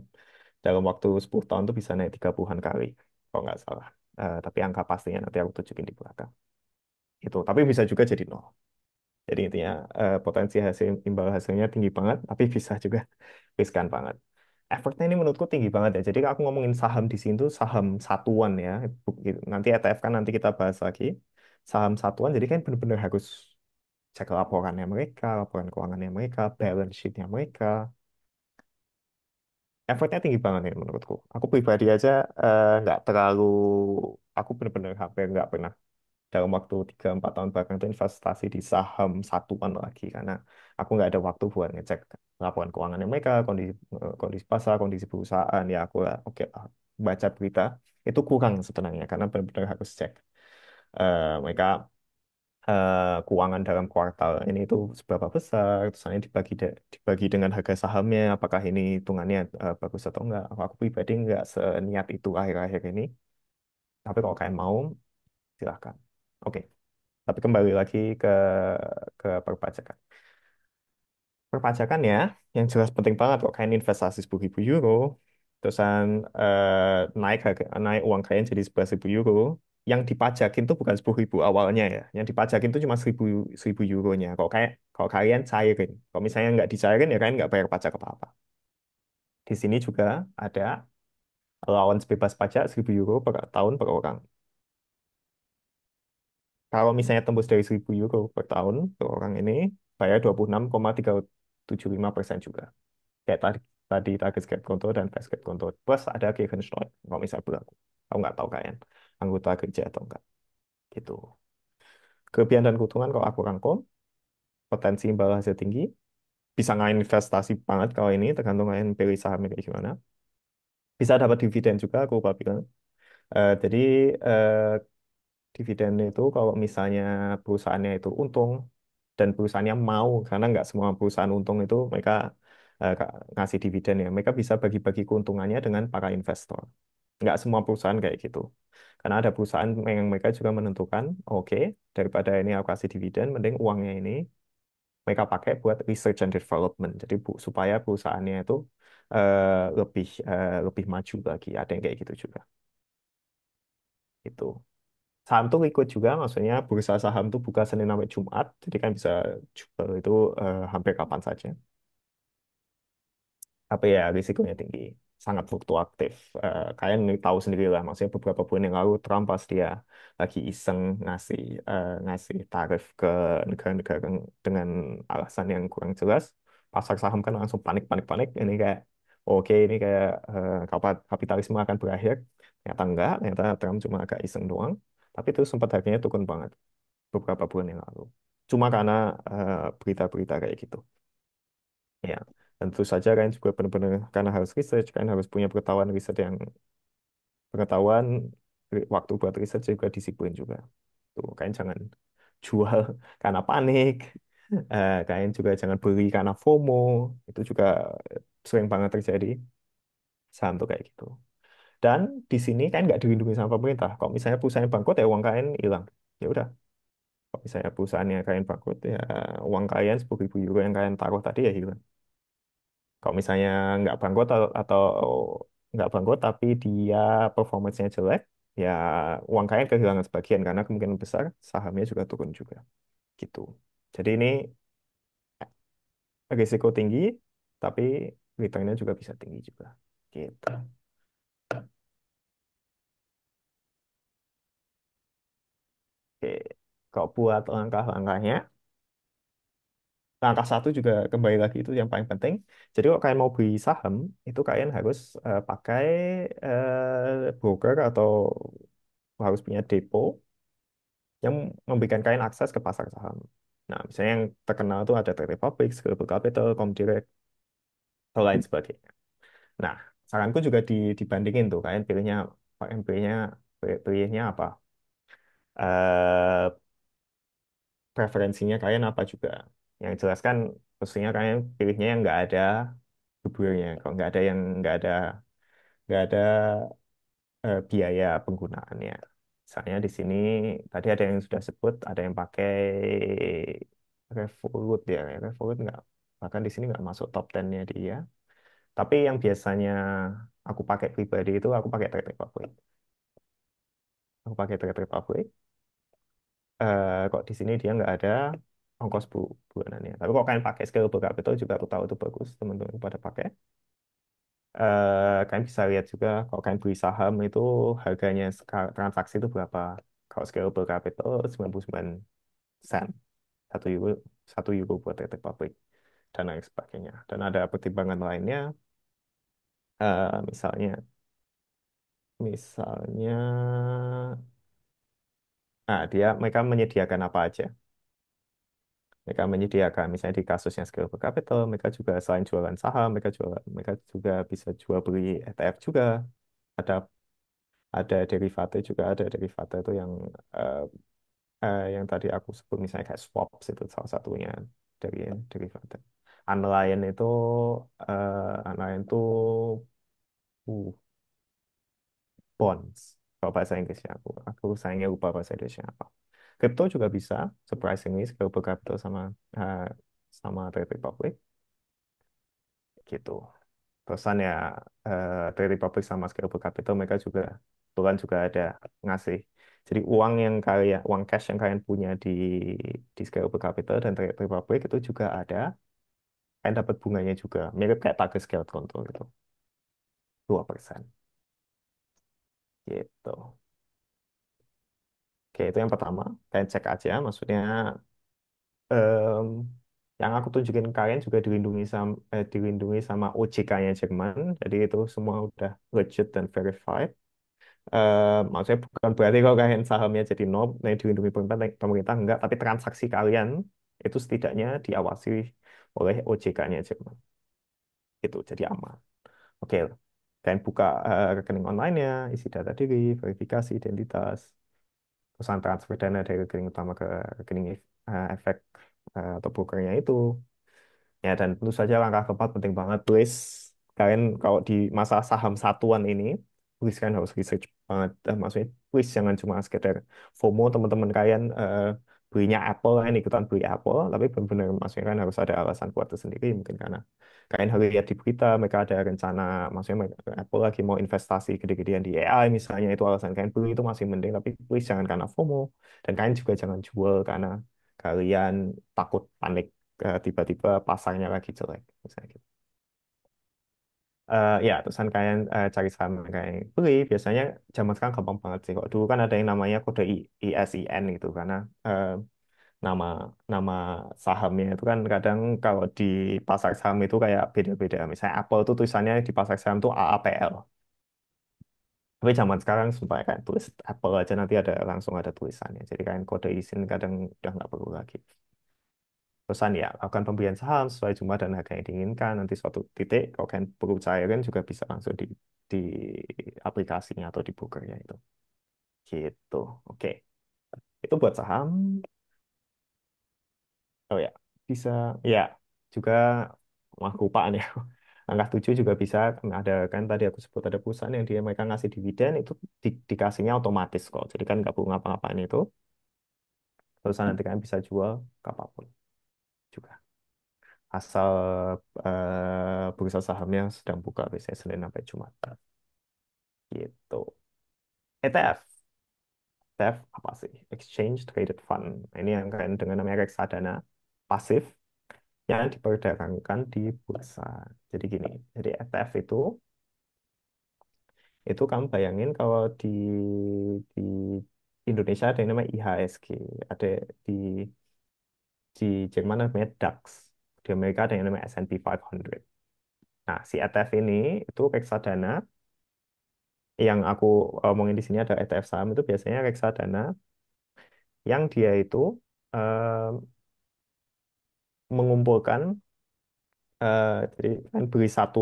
dalam waktu 10 tahun itu bisa naik 30-an kali kalau nggak salah. Tapi angka pastinya nanti aku tunjukin di belakang. Itu. Tapi bisa juga jadi nol. Jadi intinya potensi imbal hasilnya tinggi banget, tapi bisa juga riskan banget. Effortnya ini menurutku tinggi banget ya. Jadi aku ngomongin saham di sini tuh saham satuan ya. Gitu. Nanti ETF kan nanti kita bahas lagi. Saham satuan, jadi kan benar-benar harus cek laporannya mereka, laporan keuangannya mereka, balance sheet-nya mereka. Effortnya tinggi banget ya menurutku. Aku pribadi aja nggak terlalu, aku benar-benar hampir nggak pernah dalam waktu 3-4 tahun belakang itu investasi di saham satuan lagi karena aku nggak ada waktu buat ngecek laporan keuangannya mereka, kondisi pasar, kondisi perusahaan ya aku lah oke lah, baca berita itu kurang sebenarnya karena benar-benar harus cek mereka keuangan dalam kuartal ini itu seberapa besar, terus nanti dibagi dengan harga sahamnya, apakah ini hitungannya bagus atau enggak. Aku pribadi nggak seniat itu akhir-akhir ini, tapi kalau kalian mau silahkan. Oke. Tapi kembali lagi ke perpajakan. Perpajakan ya, yang jelas penting banget kok kalian investasi 10.000 euro, terusan naik uang kalian jadi 11.000 euro, yang dipajakin tuh bukan 10.000 awalnya ya, yang dipajakin tuh cuma 1.000 euronya. Kalau kalian cairin, kalau misalnya nggak dicairin ya kalian nggak bayar pajak apa-apa. Di sini juga ada allowance bebas pajak 1.000 euro per tahun per orang. Kalau misalnya tembus dari 1.000 euro per tahun per orang ini, bayar 26,375% juga. Kayak tadi target Tagesgeld konto dan Fastgeld konto. Plus ada Kirchensteuer, kalau misalnya berlaku. Aku nggak tahu kalian anggota kerja atau enggak. Gitu. Kelebihan dan keuntungan kalau aku rangkum, potensi imbal hasil tinggi, bisa nggak investasi banget kalau ini, tergantung kalian pilih sahamnya kayak gimana. Bisa dapat dividen juga, aku lupa bilang. Jadi eh, dividen itu kalau misalnya perusahaannya itu untung dan perusahaannya mau, karena nggak semua perusahaan untung itu mereka ngasih dividen ya. Mereka bisa bagi-bagi keuntungannya dengan para investor. Nggak semua perusahaan kayak gitu. Karena ada perusahaan yang mereka juga menentukan, oke, daripada ini aku kasih dividen, mending uangnya ini mereka pakai buat research and development. Jadi supaya perusahaannya itu lebih maju lagi. Ada yang kayak gitu juga. Itu. Saham tuh ikut juga, maksudnya bursa saham tuh buka Senin sampai Jumat, jadi kan bisa jual itu hampir kapan saja. Tapi ya risikonya tinggi, sangat fluktuatif. Kalian tahu sendiri lah, maksudnya beberapa bulan yang lalu Trump pas dia lagi iseng ngasih tarif ke negara-negara dengan alasan yang kurang jelas, pasar saham kan langsung panik panik panik. Ini kayak oke ini kayak kapitalisme akan berakhir. Ternyata enggak, ternyata Trump cuma agak iseng doang. Tapi itu sempat harganya turun banget beberapa bulan yang lalu. Cuma karena berita-berita kayak gitu. Ya. Tentu saja kalian juga benar-benar karena harus research, kalian harus punya pengetahuan riset yang pengetahuan waktu buat riset juga disiplin juga. Tuh, kalian jangan jual karena panik. Kalian juga jangan beli karena FOMO. Itu juga sering banget terjadi. Saham tuh kayak gitu. Dan di sini kan nggak dilindungi sama pemerintah. Kalau misalnya perusahaan bangkrut ya uang kalian hilang. Ya udah. Kalau misalnya perusahaannya kalian bangkrut ya uang kalian 10.000 euro yang kalian taruh tadi ya hilang. Kalau misalnya nggak bangkrut atau nggak bangkrut tapi dia performance-nya jelek, ya uang kalian kehilangan sebagian karena kemungkinan besar sahamnya juga turun juga. Gitu. Jadi ini risiko tinggi, tapi return-nya juga bisa tinggi juga. Gitu. Oke. Kalau buat langkah-langkahnya, langkah satu juga kembali lagi itu yang paling penting. Jadi kalau kalian mau beli saham, itu kalian harus pakai broker atau harus punya depo yang memberikan kalian akses ke pasar saham. Nah, misalnya yang terkenal itu ada Trade Republic, Scalable Capital, Comdirect, atau lain sebagainya. Nah, saranku juga dibandingin tuh, kalian pilihnya apa? Eh Preferensinya kalian apa juga? Yang jelas kan, pastinya kalian pilihnya yang nggak ada buburnya. Kalau nggak ada biaya penggunaannya. Misalnya di sini tadi ada yang sudah sebut, ada yang pakai Revolut ya. Revolut nggak, bahkan di sini nggak masuk top 10-nya dia. Tapi yang biasanya aku pakai pribadi itu aku pakai Trade Republic. Aku pakai Trade Republic. Kok di sini dia nggak ada ongkos bulanannya. Tapi kok kalian pakai Scalable Capital juga aku tahu itu bagus, teman-teman pada pakai. Kalian bisa lihat juga kalau kalian beli saham itu harganya transaksi itu berapa. Kalau Scalable Capital 99 sen, 1 euro, 1 euro buat Trade Republic dan lain sebagainya. Dan ada pertimbangan lainnya, misalnya, misalnya, mereka menyediakan apa aja. Mereka menyediakan, misalnya di kasusnya Scalable Capital, mereka juga selain jualan saham, mereka juga bisa jual beli ETF juga. Ada ada derivatif juga, ada derivatif itu eh, yang tadi aku sebut misalnya kayak swaps itu salah satunya dari derivatif. Unline itu uh, bonds. Kalau bahasa Inggrisnya aku sayangnya lupa bahasa Indonesia apa. Crypto juga bisa, surprisingly, Scalable Capital eh, sama Trade Republic gitu. Terusan ya Trade Republic sama Scalable Capital mereka juga Tuhan juga ada ngasih. Jadi uang cash yang kalian punya di Scalable Capital dan Trade Republic itu juga ada, kalian dapat bunganya juga. Mirip kayak pakai scale control gitu, 2% gitu. Oke, itu yang pertama. Kalian cek aja, maksudnya em, yang aku tunjukin kalian juga dilindungi sama OJK-nya Jerman. Jadi itu semua udah legit dan verified. Maksudnya bukan berarti kalau kalian sahamnya jadi nol, nah dilindungi pemerintah enggak, tapi transaksi kalian itu setidaknya diawasi oleh OJK-nya Jerman. Itu jadi aman. Oke, kalian buka rekening online-nya, isi data diri, verifikasi identitas, pesan transfer dana dari rekening utama ke rekening efek atau brokernya itu. Ya, dan tentu saja langkah keempat penting banget, please. Kalian kalau di masa saham satuan ini, please kalian harus research banget. Maksudnya, please jangan cuma sekedar FOMO teman-teman kalian belinya Apple, kalian ikutan beli Apple, tapi benar-benar maksudnya kan harus ada alasan kuat tersendiri. Mungkin karena kalian harus lihat di berita, mereka ada rencana, maksudnya Apple lagi mau investasi gede-gedean di AI misalnya, itu alasan kalian beli itu masih mending, tapi please jangan karena FOMO. Dan kalian juga jangan jual karena kalian takut panik tiba-tiba pasarnya lagi jelek misalnya gitu. Ya, terusan kalian cari saham yang kalian beli, biasanya zaman sekarang gampang banget sih. Kok dulu kan ada yang namanya kode ISIN gitu, karena nama nama sahamnya itu kan kadang kalau di pasar saham itu kayak beda-beda. Misalnya Apple itu tulisannya di pasar saham itu AAPL. Tapi zaman sekarang supaya kayak tulis Apple aja nanti ada langsung ada tulisannya. Jadi kalian kode ISIN kadang udah nggak perlu lagi. Perusahaan ya lakukan pembelian saham sesuai jumlah dan harga yang diinginkan. Nanti suatu titik kalau kalian perlu cairan juga bisa langsung di aplikasinya atau di brokernya itu. Gitu. Oke. Itu buat saham. Oh ya, bisa ya juga wah kelupaan ya. Angka 7 juga bisa ada kan tadi aku sebut ada perusahaan yang dia mereka ngasih dividen itu dikasihnya otomatis kok. Jadi kan nggak perlu ngapa-ngapain itu. Terus nanti kan bisa jual kapanpun juga. Asal bursa sahamnya sedang buka biasanya Senin sampai Jumat. Gitu. ETF. ETF apa sih? Exchange Traded Fund. Ini yang kan dengan namanya reksadana pasif yang diperdagangkan di bursa. Jadi gini, jadi ETF itu kamu bayangin kalau di Indonesia ada yang namanya IHSG, ada di di Jerman namanya DAX, di Amerika ada yang namanya S&P 500. Nah, si ETF ini itu reksadana yang aku omongin di sini ada ETF saham itu biasanya reksadana yang dia itu eh, mengumpulkan jadi kan beli satu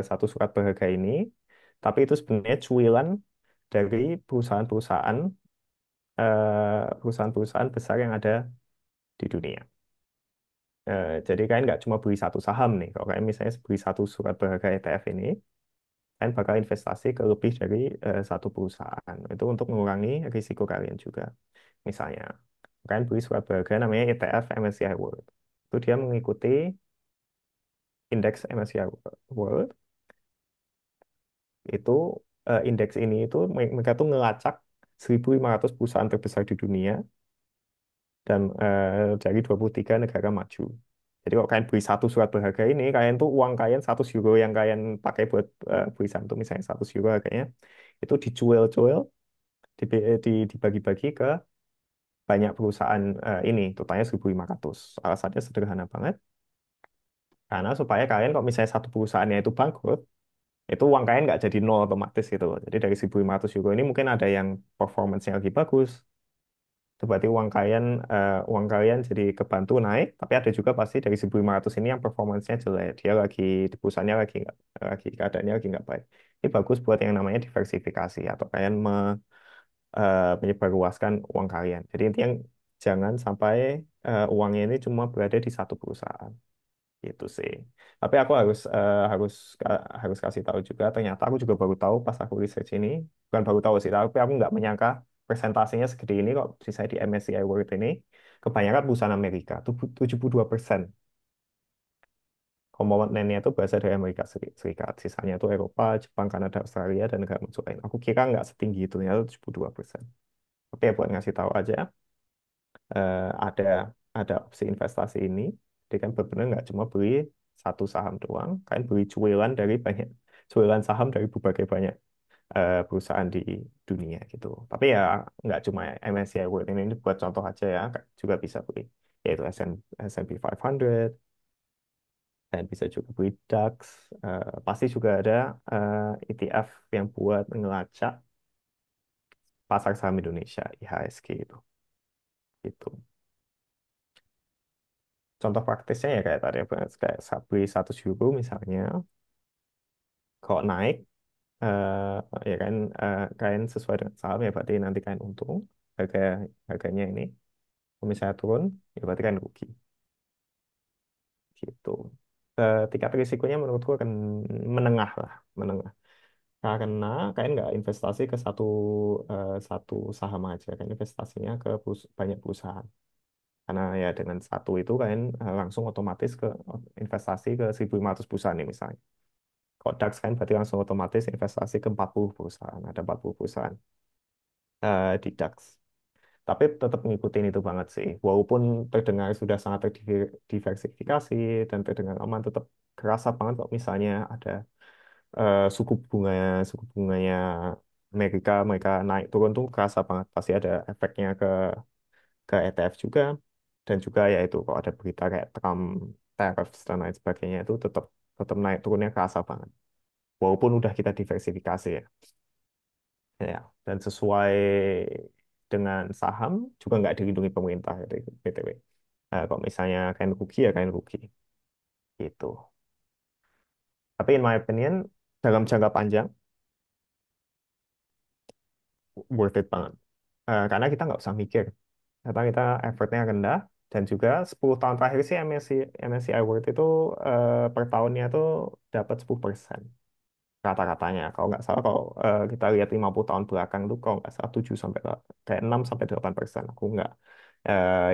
satu surat berharga ini, tapi itu sebenarnya cuilan dari perusahaan-perusahaan perusahaan-perusahaan besar yang ada di dunia. Jadi kalian nggak cuma beli satu saham nih. Kalau kalian misalnya beli satu surat berharga ETF ini, kalian bakal investasi ke lebih dari satu perusahaan. Itu untuk mengurangi risiko kalian juga. Misalnya, kalian beli surat berharga namanya ETF MSCI World. Itu dia mengikuti indeks MSCI World. Itu indeks ini itu mereka tuh ngelacak 1.500 perusahaan terbesar di dunia dan dari 23 negara maju. Jadi kalau kalian beli satu surat berharga ini, kalian tuh uang kalian 100 euro yang kalian pakai buat beli saham tuh misalnya 100 euro harganya, itu dicuel-cuel, dibagi-bagi ke banyak perusahaan ini, totalnya 1.500. Alasannya sederhana banget, karena supaya kalian kalau misalnya satu perusahaannya itu bangkrut, itu uang kalian nggak jadi nol otomatis gitu loh. Jadi dari 1.500 euro ini mungkin ada yang performance-nya lagi bagus, itu berarti uang kalian jadi kebantu naik, tapi ada juga pasti dari 1.500 ini yang performance-nya jelek. Dia lagi di perusahaannya lagi nggak lagi keadaannya lagi nggak baik. Ini bagus buat yang namanya diversifikasi atau kalian menyebarluaskan uang kalian. Jadi intinya jangan sampai uangnya ini cuma berada di satu perusahaan. Gitu sih. Tapi aku harus kasih tahu juga. Ternyata aku juga baru tahu pas aku research ini, bukan baru tahu sih, tapi aku nggak menyangka presentasinya segede ini kok bisa di MSCI World ini. Kebanyakan perusahaan Amerika, 72%. Komponennya itu berasal dari Amerika Serikat. Sisanya itu Eropa, Jepang, Kanada, Australia, dan negara maju lain. Aku kira nggak setinggi itu, ternyata 72%. Oke, buat ngasih tahu aja, eh, ada ada opsi investasi ini. Jadi kan benar-benar nggak cuma beli satu saham doang, kan beli cuilan saham dari berbagai banyak perusahaan di dunia gitu. Tapi ya nggak cuma MSCI World ini buat contoh aja ya, juga bisa beli yaitu S&P 500 dan bisa juga beli DAX. Pasti juga ada ETF yang buat ngelacak pasar saham Indonesia IHSG itu. Gitu. Contoh praktisnya ya kayak tadi kayak beli 100 euro misalnya, kalau naik ya kan kalian sesuai dengan saham ya berarti nanti kalian untung harga harganya ini. Kalau misalnya turun ya berarti kalian rugi gitu. Tingkat risikonya menurutku akan menengah lah, menengah. Karena kalian nggak investasi ke satu saham aja, kan investasinya ke banyak perusahaan. Karena ya dengan satu itu kalian langsung otomatis ke investasi ke 1.500 perusahaan nih misalnya. Kalau DAX kan berarti langsung otomatis investasi ke 40 perusahaan. Ada 40 perusahaan di DAX. Tapi tetap ngikutin itu banget sih. Walaupun terdengar sudah sangat terdiversifikasi dan terdengar aman, tetap kerasa banget kok misalnya ada eh, suku bunga suku bunganya Amerika mereka naik turun tuh kerasa banget. Pasti ada efeknya ke ETF juga. Dan juga ya itu kalau ada berita kayak Trump tariff dan lain sebagainya itu tetap tetap naik turunnya kerasa banget. Walaupun udah kita diversifikasi ya. Ya, dan sesuai dengan saham juga nggak dilindungi pemerintah gitu, BTW. Kalau misalnya kalian rugi ya kalian rugi. Gitu. Tapi in my opinion, dalam jangka panjang, worth it banget. Karena kita nggak usah mikir. Karena kita effortnya rendah. Dan juga 10 tahun terakhir sih MSCI World itu per tahunnya tuh dapat 10% rata-ratanya. Kalau nggak salah, kalau kita lihat 50 tahun belakang tuh, kalau nggak salah 7 sampai kayak 6 sampai 8%. Aku nggak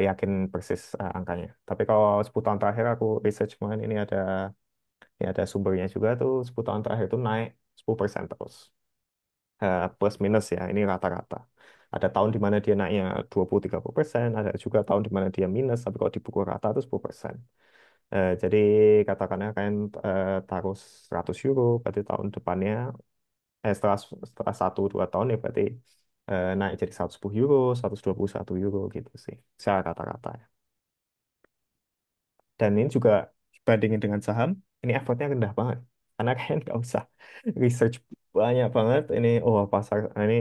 yakin persis angkanya. Tapi kalau 10 tahun terakhir aku research kemarin ini ada sumbernya juga tuh 10 tahun terakhir tuh naik 10% terus. Plus minus ya, ini rata-rata. Ada tahun di mana dia naiknya 20-30%, ada juga tahun di mana dia minus, tapi kalau dipukul rata itu 10%. Jadi katakanlah kalian taruh 100 euro, berarti tahun depannya, setelah 1-2 tahun ya berarti naik jadi 110 euro, 121 euro gitu sih, secara rata-rata. Dan ini juga dibandingin dengan saham, ini effortnya rendah banget. Karena kalian nggak usah research banyak banget. Ini, oh pasar, ini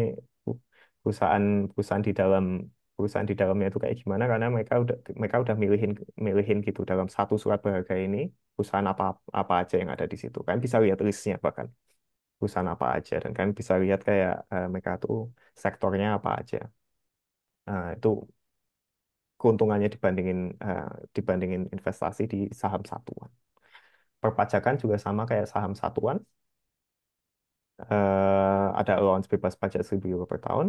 perusahaan perusahaan di dalam perusahaan di dalamnya itu kayak gimana, karena mereka udah milihin milihin gitu dalam satu surat berharga ini perusahaan apa apa aja yang ada di situ. Kan bisa lihat listnya bahkan perusahaan apa aja, dan kan bisa lihat kayak mereka tuh sektornya apa aja. Itu keuntungannya dibandingin investasi di saham satuan. Perpajakan juga sama kayak saham satuan. Ada allowance bebas pajak 1.000 euro per tahun,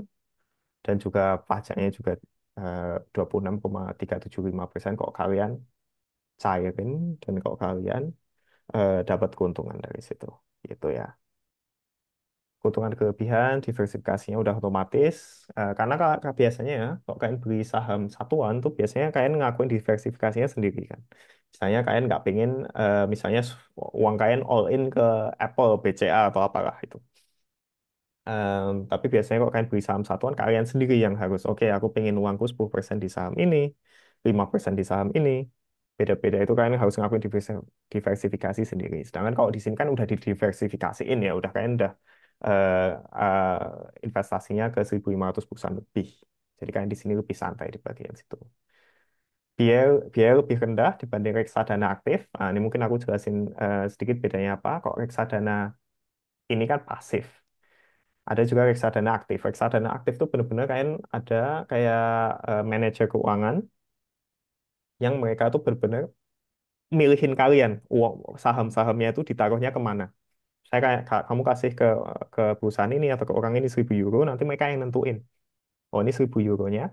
dan juga pajaknya juga 26,375% kalau kalian cairin, dan kalau kalian dapat keuntungan dari situ. Gitu ya. Keuntungan kelebihan, diversifikasinya udah otomatis. Karena biasanya ya, kalau kalian beli saham satuan tuh biasanya kalian ngakuin diversifikasinya sendiri kan. Misalnya kalian nggak pengen, misalnya uang kalian all in ke Apple, BCA atau apalah itu. Tapi biasanya kok kalian beli saham satuan, kalian sendiri yang harus, oke, aku pengen uangku 10% di saham ini, 5% di saham ini. Beda-beda itu kalian harus ngakuin diversifikasi sendiri. Sedangkan kalau di sini kan udah didiversifikasiin ya, udah kalian udah eh, eh, investasinya ke 1.500 perusahaan lebih. Jadi kalian di sini lebih santai di bagian situ. Biaya, biaya lebih rendah dibanding reksadana aktif. Nah, ini mungkin aku jelasin sedikit bedanya apa. Kok reksadana ini kan pasif. Ada juga reksadana aktif. Reksadana aktif tuh benar-benar kayak ada kayak manajer keuangan yang mereka tuh benar-benar milihin kalian uang saham-sahamnya itu ditaruhnya kemana. Saya kayak kamu kasih ke perusahaan ini atau ke orang ini 1.000 euro, nanti mereka yang nentuin. Oh, ini 1.000 euronya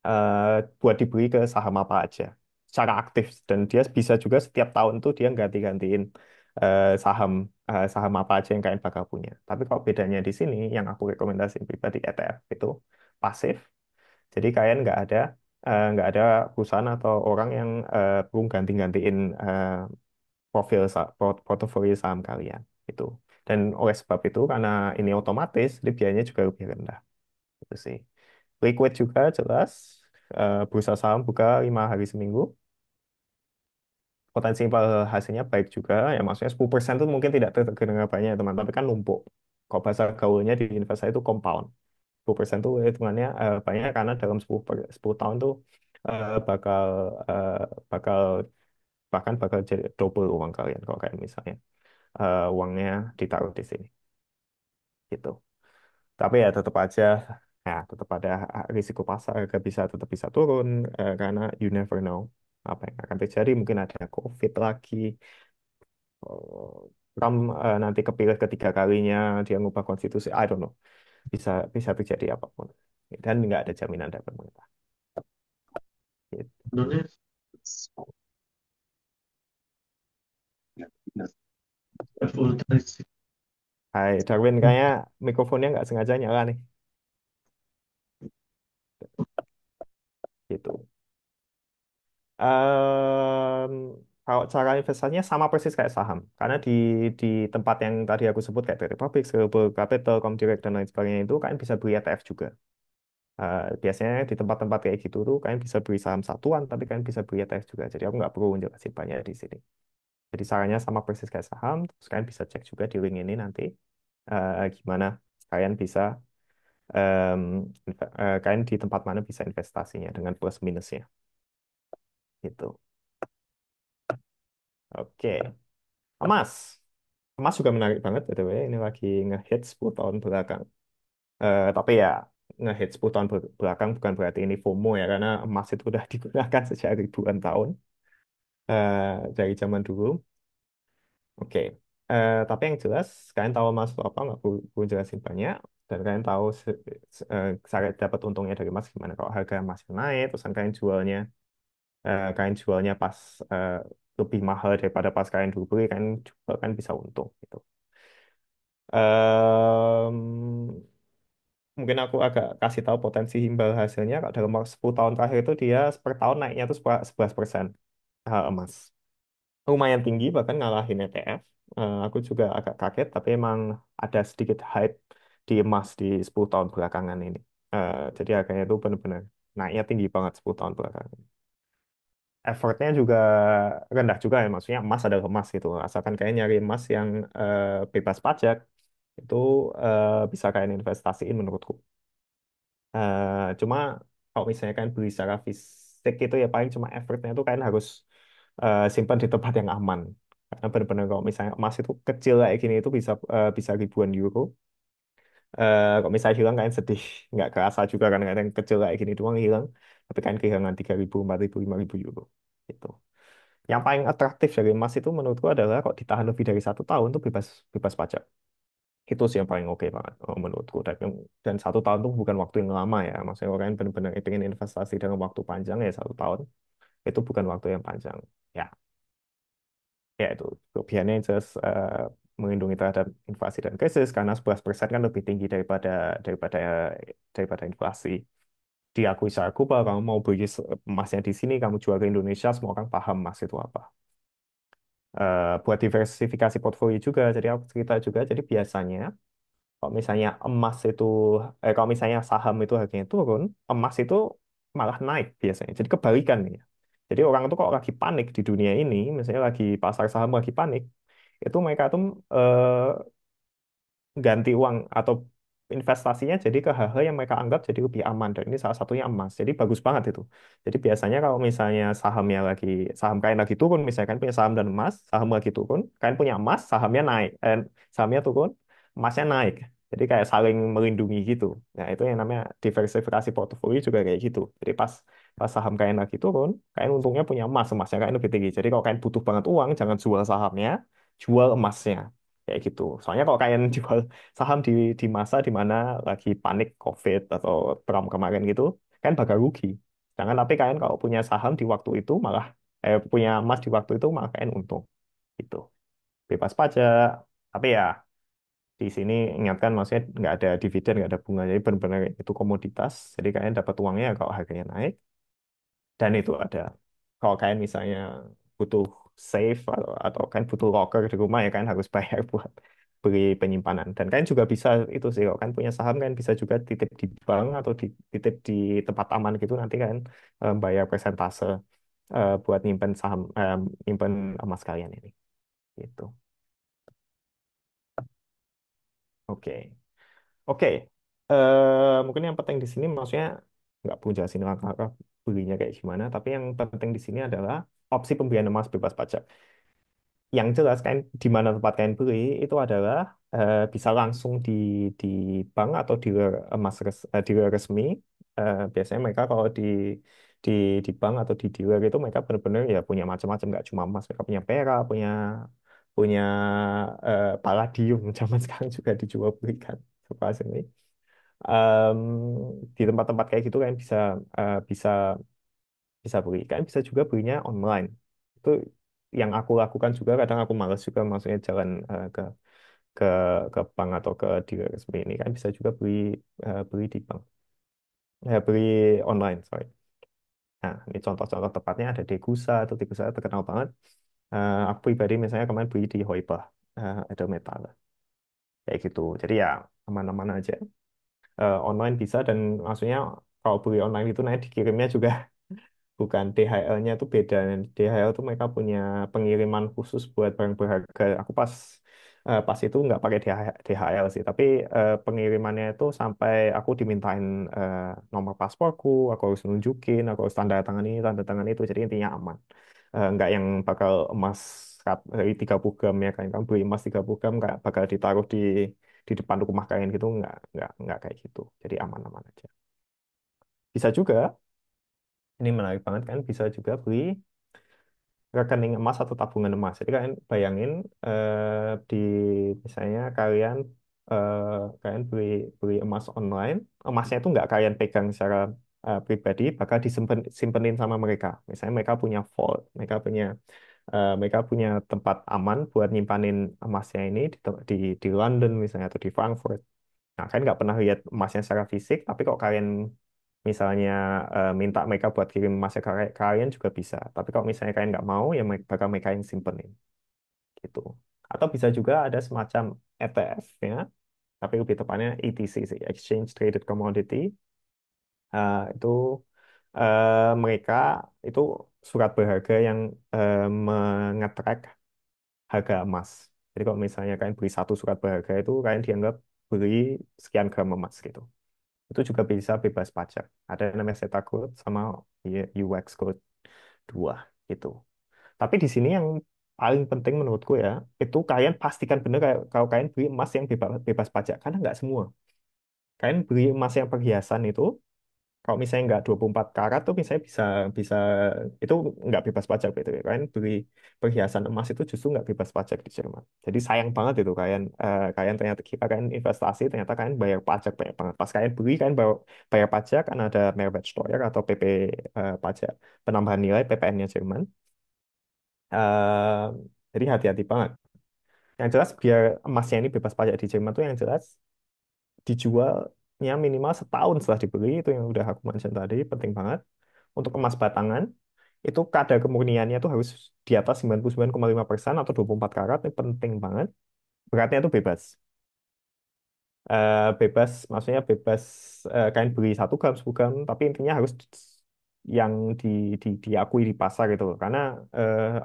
eh, buat dibeli ke saham apa aja secara aktif, dan dia bisa juga setiap tahun tuh dia ganti-gantiin saham saham apa aja yang kalian bakal punya. Tapi kalau bedanya di sini yang aku rekomendasiin pribadi ETF itu pasif. Jadi kalian nggak ada perusahaan atau orang yang perlu ganti-gantiin portofolio saham kalian itu. Dan oleh sebab itu, karena ini otomatis, jadi biayanya juga lebih rendah. Itu sih. Liquid juga jelas. Bursa saham buka 5 hari seminggu. Potensi hasilnya baik juga. Ya maksudnya 10% itu mungkin tidak terdengar banyak ya, teman, tapi kan numpuk. Kalau bahasa gaulnya di investasi itu compound. 10% itu hitungannya banyak, karena dalam 10 tahun tuh bakal eh, bakal bahkan bakal jadi double uang kalian kalau kayak misalnya uangnya ditaruh di sini gitu. Tapi ya tetap aja, ya tetap ada risiko pasar, tetap bisa turun karena you never know apa yang akan terjadi. Mungkin ada COVID lagi, eh, Trump nanti kepilih ketiga kalinya, dia ngubah konstitusi, I don't know. Bisa bisa terjadi apapun. Dan nggak ada jaminan dari pemerintah. Gitu. Hai Darwin, kayaknya mikrofonnya nggak sengaja nyala nih. Gitu. Em, Kalau cara investasinya sama persis kayak saham, karena di tempat yang tadi aku sebut kayak The Republic, Scalable Capital, Comdirect dan lain sebagainya itu kalian bisa beli ETF juga. Biasanya di tempat-tempat kayak gitu tuh kalian bisa beli saham satuan, tapi kalian bisa beli ETF juga. Jadi aku nggak perlu jelasin banyak di sini. Jadi caranya sama persis kayak saham, terus kalian bisa cek juga di link ini nanti gimana kalian bisa kalian di tempat mana bisa investasinya dengan plus minusnya. Gitu. Oke. Emas. Emas juga menarik banget, BTW. Ini lagi ngehit 10 tahun belakang. Tapi ya, ngehit 10 tahun belakang bukan berarti ini FOMO ya, karena emas itu udah digunakan sejak ribuan tahun dari zaman dulu. Oke. Tapi yang jelas, kalian tahu emas itu apa, nggak perlu jelasin banyak. Dan kalian tahu cara dapat untungnya dari emas gimana. Kalau harga emas naik, terus kan kalian jualnya pas eh, lebih mahal daripada pas kalian dulu beli, kalian jual kan bisa untung gitu. Em, Mungkin aku agak kasih tahu potensi imbal hasilnya. Kalau dalam waktu 10 tahun terakhir itu dia per tahun naiknya itu 11% emas. Lumayan tinggi, bahkan ngalahin ETF. Aku juga agak kaget, tapi emang ada sedikit hype di emas di 10 tahun belakangan ini. Jadi harganya itu benar-benar naiknya tinggi banget 10 tahun belakangan. Effortnya juga rendah juga ya, maksudnya emas adalah emas gitu. Asalkan kalian nyari emas yang bebas pajak, itu bisa kalian investasiin menurutku. Cuma kalau misalnya kan beli secara fisik itu ya paling cuma effortnya itu kan harus simpan di tempat yang aman. Karena benar-benar kalau misalnya emas itu kecil kayak gini itu bisa ribuan euro. Kalau misalnya hilang kan sedih, nggak kerasa juga kan kadang kecil kayak gini doang hilang, tapi kan kehilangan 3.000, 4.000, 5.000 euro. Gitu. Yang paling atraktif dari emas itu menurutku adalah kok ditahan lebih dari 1 tahun tuh bebas bebas pajak. Itu sih yang paling oke banget menurutku. Dan 1 tahun tuh bukan waktu yang lama ya. Maksudnya orang yang benar-benar ingin investasi dalam waktu panjang ya 1 tahun. Itu bukan waktu yang panjang. Ya, ya itu kelebihannya yang jelas melindungi terhadap inflasi dan krisis karena 11% kan lebih tinggi daripada daripada inflasi. Diakui secara global, kamu mau beli emasnya di sini, kamu jual ke Indonesia, semua orang paham emas itu apa. Buat diversifikasi portfolio juga, jadi aku cerita juga, jadi biasanya kalau misalnya kalau misalnya saham itu harganya turun, emas itu malah naik biasanya. Jadi kebalikan nih. Jadi orang itu kok lagi panik di dunia ini, misalnya lagi pasar saham lagi panik, itu mereka tuh ganti uang atau investasinya jadi ke hal-hal yang mereka anggap jadi lebih aman dan ini salah satunya emas. Jadi bagus banget itu. Jadi biasanya kalau misalnya saham kalian lagi turun, misalkan punya saham dan emas, saham lagi turun, kalian punya emas, sahamnya naik, sahamnya turun, emasnya naik. Jadi kayak saling melindungi gitu. Nah, itu yang namanya diversifikasi portofolio juga kayak gitu. Jadi pas pas saham kalian lagi turun, kalian untungnya punya emas, emasnya kalian lebih tinggi. Jadi kalau kalian butuh banget uang, jangan jual sahamnya, jual emasnya kayak gitu. Soalnya kalau kalian jual saham di masa di mana lagi panik COVID atau Trump kemarin gitu, kan bakal rugi. Jangan tapi kalian kalau punya saham di waktu itu malah punya emas di waktu itu malah kalian untung. Gitu. Bebas pajak. Tapi ya di sini ingatkan maksudnya nggak ada dividen, nggak ada bunga. Jadi benar-benar itu komoditas. Jadi kalian dapat uangnya ya kalau harganya naik. Dan itu ada. Kalau kalian misalnya butuh safe atau kan butuh locker di rumah ya kan harus bayar buat beli penyimpanan. Dan kalian juga bisa itu sih kalau kan punya saham kan bisa juga titip di bank atau titip di tempat aman gitu nanti kan bayar persentase buat nyimpen nyimpen emas kalian ini. Gitu. Oke. Oke. Mungkin yang penting di sini maksudnya nggak perlu jelasin langkah-langkah belinya kayak gimana, tapi yang penting di sini adalah opsi pembelian emas bebas pajak. Yang jelas kan di mana tempat kalian beli itu adalah bisa langsung di bank atau dealer resmi. Biasanya mereka kalau di di bank atau di dealer itu mereka benar-benar ya punya macam-macam nggak cuma emas, mereka punya perak, punya punya palladium zaman sekarang juga dijual belikan surprisingly. Em, di tempat-tempat kayak gitu kan bisa bisa beli. Kan bisa juga belinya online. Itu yang aku lakukan juga kadang aku males juga maksudnya jalan ke ke bank atau ke dealer resmi ini kan bisa juga beli di bank. Beli online, sorry. Nah, ini contoh-contoh tepatnya ada Degusa atau Degusa terkenal banget. Aku pribadi misalnya kemarin beli di Hoibah, ada metal kayak gitu. Jadi ya aman-aman aja. Online bisa dan maksudnya kalau beli online itu nanti dikirimnya juga bukan DHL-nya tuh beda. DHL tuh mereka punya pengiriman khusus buat barang berharga. Aku pas pas itu nggak pakai DHL sih, tapi pengirimannya itu sampai aku dimintain eh, nomor pasporku, aku harus nunjukin, aku harus tanda tangan itu, jadi intinya aman. Nggak yang bakal emas dari 30 gram ya kan, kamu beli emas 30 gram nggak bakal ditaruh di depan rumah kalian gitu, nggak kayak gitu, jadi aman-aman aja. Bisa juga, ini menarik banget kan, bisa juga beli rekening emas atau tabungan emas. Jadi kalian bayangin di misalnya kalian beli beli emas online, emasnya itu nggak kalian pegang secara pribadi, bakal simpenin sama mereka. Misalnya mereka punya tempat aman buat nyimpanin emasnya ini di London misalnya atau di Frankfurt. Nah, kalian nggak pernah lihat emasnya secara fisik, tapi kok kalian misalnya minta mereka buat kirim emasnya ke kalian juga bisa. Tapi kalau misalnya kalian nggak mau, ya bakal mereka yang simpenin gitu. Atau bisa juga ada semacam ETF ya, tapi lebih tepatnya ETC sih, Exchange Traded Commodity. Itu mereka itu surat berharga yang mengetrack harga emas. Jadi kalau misalnya kalian beli satu surat berharga itu kalian dianggap beli sekian gram emas gitu. Itu juga bisa bebas pajak. Ada yang namanya SETA Code sama UX Code 2 gitu. Tapi di sini yang paling penting menurutku ya, itu kalian pastikan benar kalau kalian beli emas yang bebas pajak. Karena nggak semua. Kalian beli emas yang perhiasan itu, kalau misalnya nggak 24 karat tuh misalnya bisa bisa itu nggak bebas pajak gitu ya. Kalian beli perhiasan emas itu justru nggak bebas pajak di Jerman. Jadi sayang banget itu kalian ternyata kita kalian investasi ternyata kalian bayar pajak banyak banget. Pas kalian beli kalian bayar pajak kan ada Mehrwertsteuer atau PP pajak penambahan nilai PPN-nya Jerman. Eh, jadi hati-hati banget. Yang jelas biar emasnya ini bebas pajak di Jerman tuh yang jelas dijualnya minimal setahun setelah dibeli itu yang udah aku mention tadi penting banget. Untuk emas batangan itu kadar kemurniannya tuh harus di atas 99,5% atau 24 karat ini penting banget. Beratnya itu bebas. Bebas maksudnya bebas kalian beli 1 gram 10 gram tapi intinya harus yang diakui di pasar gitu loh. Karena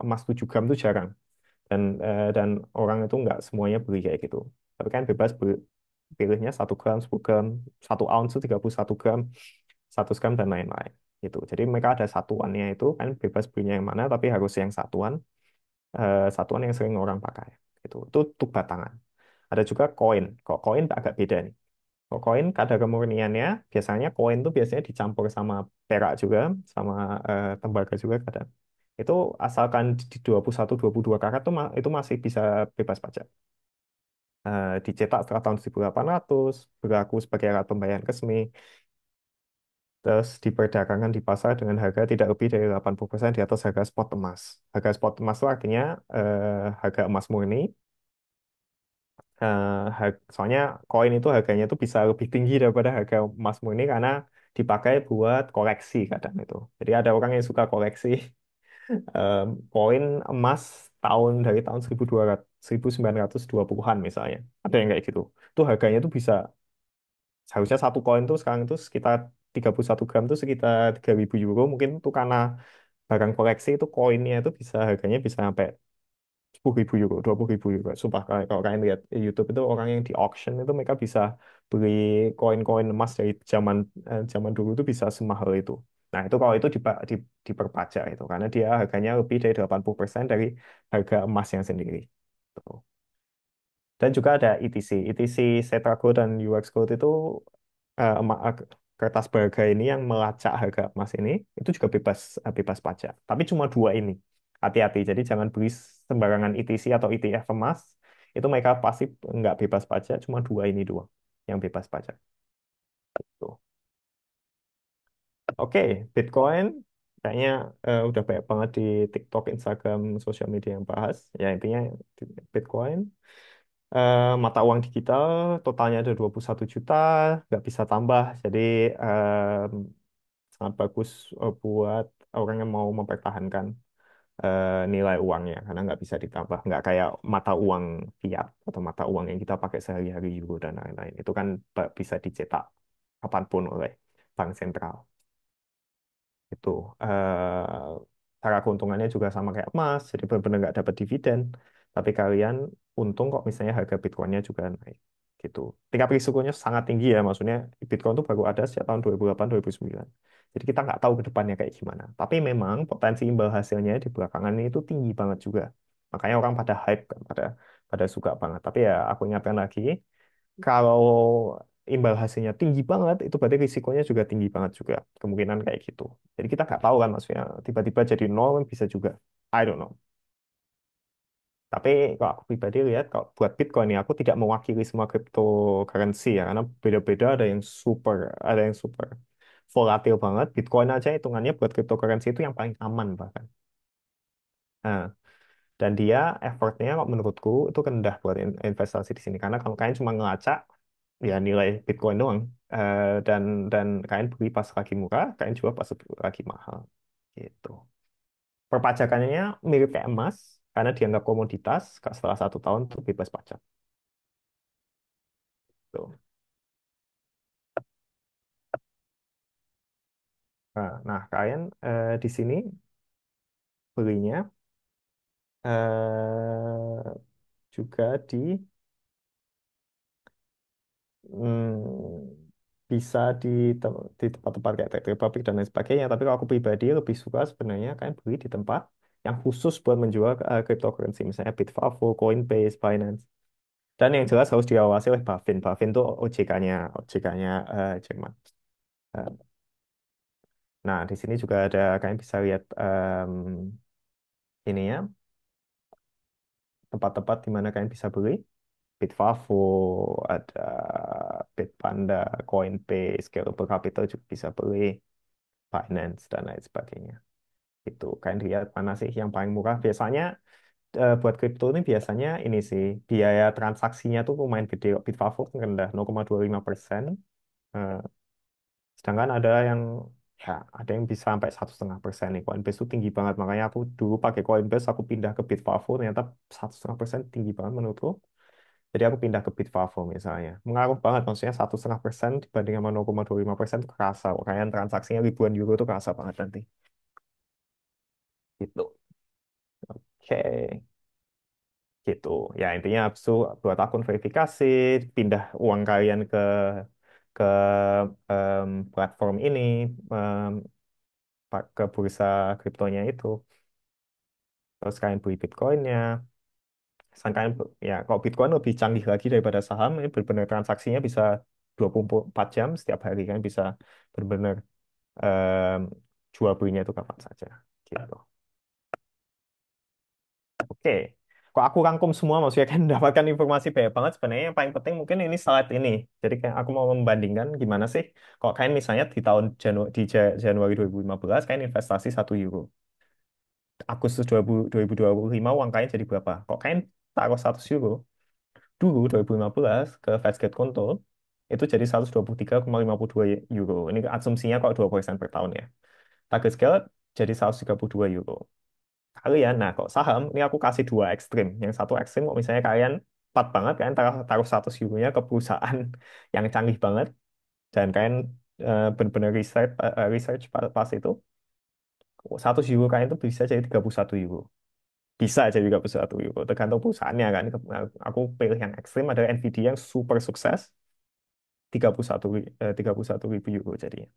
emas 7 gram itu jarang dan orang itu nggak semuanya beli kayak gitu. Tapi kan bebas pilihnya 1 gram 10 gram 1 ounce itu 31 gram 100 gram dan lain-lain gitu. Jadi mereka ada satuannya itu kan bebas belinya yang mana tapi harus yang satuan yang sering orang pakai gitu. Itu untuk batangan. Ada juga koin. Kok koin agak beda nih. Kok koin kadar kemurniannya biasanya koin tuh biasanya dicampur sama perak juga sama tembaga juga kadang. Itu asalkan di 21 22 karat tuh itu masih bisa bebas pajak. Dicetak setelah tahun 1800, berlaku sebagai alat pembayaran resmi, terus diperdagangkan di pasar dengan harga tidak lebih dari 80% di atas harga spot emas. Harga spot emas itu artinya harga emas murni. Soalnya koin itu harganya itu bisa lebih tinggi daripada harga emas murni karena dipakai buat koleksi kadang itu. Jadi ada orang yang suka koleksi koin emas dari tahun 1200, 1920-an misalnya. Ada yang kayak gitu. Itu harganya tuh bisa seharusnya satu koin tuh sekarang itu sekitar 31 gram tuh sekitar 3.000 euro. Mungkin tuh karena barang koleksi itu koinnya itu bisa harganya bisa sampai 10.000 euro, 20.000 euro. Sumpah kalau kalian lihat di YouTube itu orang yang di auction itu mereka bisa beli koin-koin emas dari zaman dulu itu bisa semahal itu. Nah itu kalau itu diperpajak itu karena dia harganya lebih dari 80% dari harga emasnya sendiri. Tuh. Dan juga ada ETC. ETC, Cetra Gold dan UX Gold itu eh, ema- eh, kertas berharga ini yang melacak harga emas ini itu juga bebas pajak. Tapi cuma dua ini. Hati-hati. Jadi jangan beli sembarangan ETC atau ETF emas. Itu mereka pasti nggak bebas pajak. Cuma dua ini dua yang bebas pajak. Tuh. Oke, Bitcoin kayaknya udah banyak banget di TikTok, Instagram, sosial media yang bahas. Ya intinya Bitcoin mata uang digital totalnya ada 21 juta, nggak bisa tambah. Jadi em, sangat bagus buat orang yang mau mempertahankan nilai uangnya karena nggak bisa ditambah. Nggak kayak mata uang fiat atau mata uang yang kita pakai sehari-hari euro dan lain-lain. Itu kan bisa dicetak kapanpun oleh bank sentral. Itu cara keuntungannya juga sama kayak emas, jadi benar-benar nggak dapat dividen. Tapi kalian untung kok misalnya harga Bitcoinnya juga naik. Gitu. Tingkat risikonya sangat tinggi ya, maksudnya Bitcoin tuh baru ada sejak tahun 2008, 2009. Jadi kita nggak tahu ke depannya kayak gimana. Tapi memang potensi imbal hasilnya di belakangan ini itu tinggi banget juga. Makanya orang pada hype kan, pada suka banget. Tapi ya aku ingatkan lagi, kalau imbal hasilnya tinggi banget, itu berarti risikonya juga tinggi banget juga. Kemungkinan kayak gitu. Jadi kita nggak tahu kan maksudnya tiba-tiba jadi nol bisa juga. I don't know. Tapi kalau aku pribadi lihat, kalau buat Bitcoin ini aku tidak mewakili semua cryptocurrency ya, karena beda-beda ada yang super volatil banget. Bitcoin aja hitungannya buat cryptocurrency itu yang paling aman bahkan. Nah, dan dia effortnya kok menurutku itu rendah buat investasi di sini, karena kalau kalian cuma ngelacak ya nilai Bitcoin doang. Dan kalian beli pas lagi murah, kalian jual pas lagi mahal gitu. Perpajakannya mirip kayak emas karena dianggap komoditas. Setelah 1 tahun tuh bebas pajak tuh. Nah, kalian di sini belinya juga bisa di tempat-tempat kayak Trade Republic dan lain sebagainya. Tapi kalau aku pribadi lebih suka sebenarnya kalian beli di tempat yang khusus buat menjual cryptocurrency, misalnya Bitfavo, Coinbase, Binance. Dan yang jelas harus diawasi oleh BaFin. BaFin tuh OJK-nya Jerman. Eh, Nah, di sini juga ada kalian bisa lihat ini ya tempat-tempat di mana kalian bisa beli. Bitvavo, ada Bitpanda, Coinbase, Scalable Capital juga bisa beli, Binance dan lain sebagainya. Itu kalian lihat mana sih yang paling murah? Biasanya buat kripto ini biasanya ini sih biaya transaksinya tuh lumayan gede. Bitvavo kan rendah 0,25%. Eh, Sedangkan ada yang bisa sampai 1,5% nih. Coinbase itu tinggi banget. Makanya aku dulu pakai Coinbase, aku pindah ke Bitvavo, ternyata 1,5% tinggi banget menurutku. Jadi aku pindah ke Bitvavo misalnya. Mengaruh banget, maksudnya 1,5% dibanding sama 0,25% itu kerasa. Kayaknya transaksinya ribuan euro itu kerasa banget nanti. Gitu. Oke, gitu. Ya intinya habis itu buat akun verifikasi, pindah uang kalian ke platform ini, em, ke bursa kriptonya itu. Terus kalian beli Bitcoinnya. Sangkaan ya kalau Bitcoin lebih canggih lagi daripada saham, ini benar-benar transaksinya bisa 24 jam setiap hari kan bisa benar-benar em, jual belinya itu kapan saja gitu. Oke. Kok aku rangkum semua maksudnya kan mendapatkan informasi banyak banget sebenarnya yang paling penting mungkin ini slide ini. Jadi kayak aku mau membandingkan gimana sih kalau kalian misalnya di tahun Januari 2015 kalian investasi 1 euro. Agustus 2025 uang kalian jadi berapa? Kok kalian taruh 100 euro dulu 2015 ke Fastget Konto itu jadi 123,52 euro. Ini asumsinya kok 2% per tahun ya. Target scale jadi 132 euro. Kalian, nah kok saham, ini aku kasih dua ekstrim. Yang satu ekstrim kok misalnya kalian tepat banget, kalian taruh 100 euronya ke perusahaan yang canggih banget, dan kalian benar-benar research pas itu, 100 euro kalian itu bisa jadi 31 euro. Bisa jadi 31 euro, tergantung perusahaannya kan. Aku pilih yang ekstrim, ada Nvidia yang super sukses, 31 ribu euro jadinya.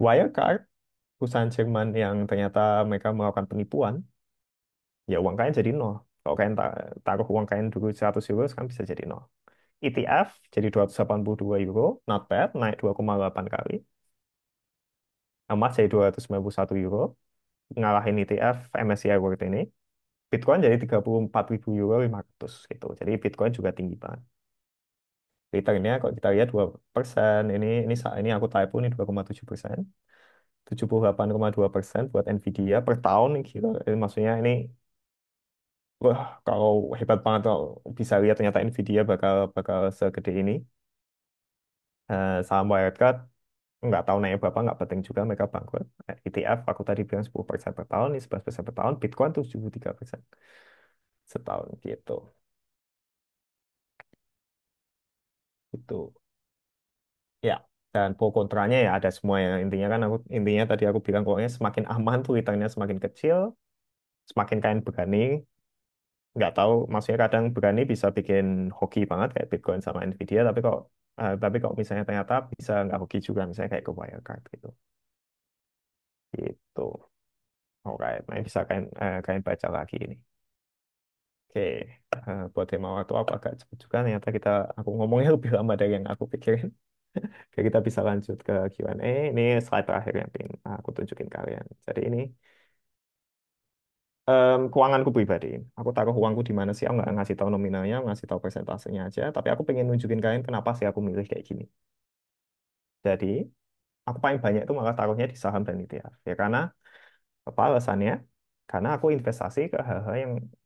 Wirecard, perusahaan Jerman yang ternyata mereka melakukan penipuan, ya uang kalian jadi nol. Kalau kalian taruh uang kalian dulu 100 euro, sekarang bisa jadi nol. ETF jadi 282 euro, not bad, naik 2,8 kali. Emas jadi 291 euro, ngalahin ETF MSCI World ini. Bitcoin jadi 34 ribu euro 500 gitu. Jadi Bitcoin juga tinggi banget. Returnnya kalau kita lihat 2%, ini aku typo ini 2,7%. 78,2% buat Nvidia per tahun nih, gila. Maksudnya ini wah kalau hebat banget kalau bisa lihat ternyata Nvidia bakal bakal segede ini. Saham Wirecard nggak tahu naik berapa, nggak penting juga mereka bangkrut. ETF aku tadi bilang 10% per tahun, ini 11% per tahun. Bitcoin tuh 73% setahun gitu. Itu ya. Dan pro kontranya ya ada semua ya. Intinya tadi aku bilang pokoknya semakin aman tuh returnnya semakin kecil, semakin kalian berani nggak tahu, maksudnya kadang berani bisa bikin hoki banget kayak Bitcoin sama Nvidia, tapi kok misalnya ternyata bisa nggak hoki juga, misalnya kayak ke Wirecard gitu. Gitu. Alright, nah bisa kalian baca lagi ini. Oke, buat tema waktu apa agak cepet juga ternyata aku ngomongnya lebih lama dari yang aku pikirin. Oke, kita bisa lanjut ke Q&A. Ini slide terakhir yang pengen aku tunjukin kalian. Jadi ini keuanganku pribadi. Aku taruh uangku di mana sih? Aku nggak ngasih tahu nominalnya, ngasih tahu persentasenya aja. Tapi aku pengen nunjukin kalian kenapa sih aku milih kayak gini. Jadi aku paling banyak itu malah taruhnya di saham dan ETF. Ya karena apa alasannya? Karena aku investasi ke hal-hal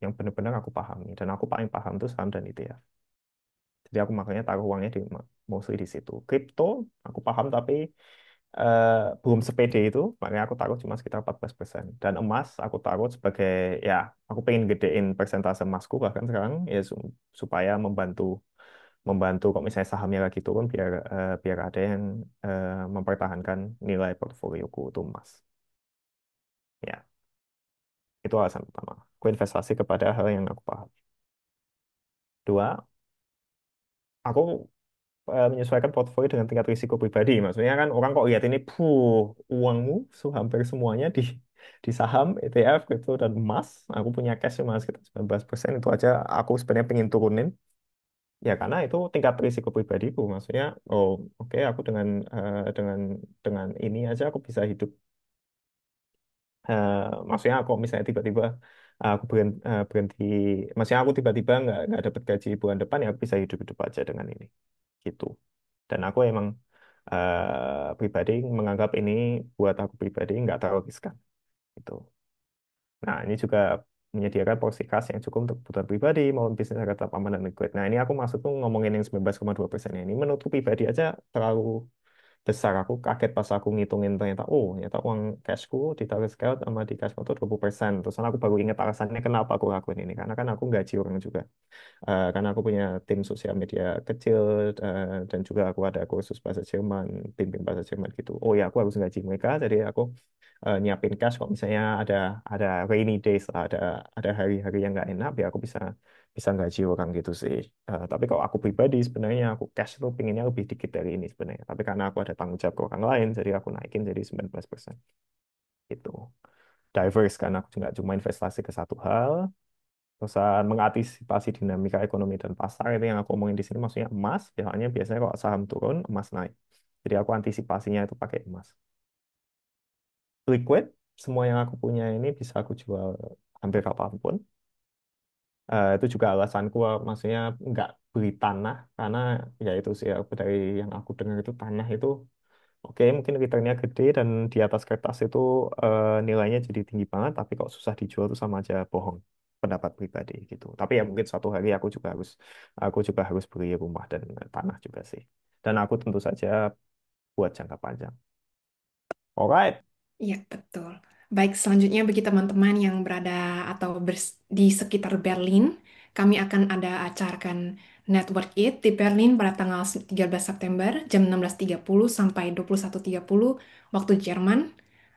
yang benar-benar aku pahami. Dan aku paling paham tuh saham dan ETF. Jadi aku makanya taruh uangnya mostly di situ. Kripto aku paham tapi belum sepede itu, makanya aku taruh cuma sekitar 14%. Dan emas aku taruh sebagai, ya, aku pengen gedein persentase emasku bahkan sekarang ya supaya membantu membantu kok misalnya sahamnya lagi turun biar ada yang mempertahankan nilai portofolioku itu emas. Ya, itu alasan pertama. Aku investasi kepada hal yang aku paham. Dua, aku menyesuaikan portofolio dengan tingkat risiko pribadi. Maksudnya kan orang kok lihat ini, uangmu hampir semuanya di saham, ETF, kripto, dan emas. Aku punya cash cuma sekitar 19%, itu aja aku sebenarnya pengen turunin. Ya karena itu tingkat risiko pribadiku. Maksudnya, oh oke, aku dengan ini aja aku bisa hidup. Eh, Maksudnya aku misalnya tiba-tiba berhenti, maksudnya aku tiba-tiba nggak dapat gaji bulan depan, ya aku bisa hidup-hidup aja dengan ini. Gitu. Dan aku emang pribadi menganggap ini buat aku pribadi nggak terlalu riskan gitu. Nah, ini juga menyediakan porsi kas yang cukup untuk kebutuhan pribadi maupun bisnis agar tetap aman dan liquid. Nah, ini aku maksud tuh ngomongin yang 19,2% ini. Menurut pribadi aja terlalu besar. Aku kaget pas aku ngitungin ternyata uang cashku ditaruh scout sama di cash itu 20%. Terus aku baru ingat alasannya kenapa aku lakuin ini. Karena kan aku gaji orang juga. Karena aku punya tim sosial media kecil, dan juga aku ada kursus bahasa Jerman, bimbing bahasa Jerman gitu. Oh ya, aku harus gaji mereka, jadi aku nyiapin cash kalau misalnya ada rainy days lah, ada hari-hari yang nggak enak, ya aku bisa bisa gaji orang gitu sih. Tapi kalau aku pribadi sebenarnya aku cash tuh pinginnya lebih dikit dari ini sebenarnya. Tapi karena aku ada tanggung jawab ke orang lain, jadi aku naikin jadi 19% gitu. Diverse karena aku nggak cuma investasi ke satu hal, perusahaan mengantisipasi dinamika ekonomi dan pasar itu yang aku omongin di sini, maksudnya emas biasanya kalau saham turun emas naik, jadi aku antisipasinya itu pakai emas. Liquid, semua yang aku punya ini bisa aku jual hampir kapanpun. Itu juga alasanku, maksudnya nggak beli tanah karena ya itu sih, dari yang aku dengar itu tanah itu oke, mungkin returnnya gede dan di atas kertas itu nilainya jadi tinggi banget, tapi kok susah dijual tuh sama aja bohong. Pendapat pribadi gitu. Tapi ya mungkin suatu hari aku juga harus beli rumah dan tanah juga sih. Dan aku tentu saja buat jangka panjang. Alright. Iya, betul. Baik, selanjutnya bagi teman-teman yang berada atau di sekitar Berlin, kami akan ada acarkan Network It di Berlin pada tanggal 13 September jam 16.30 sampai 21.30 waktu Jerman.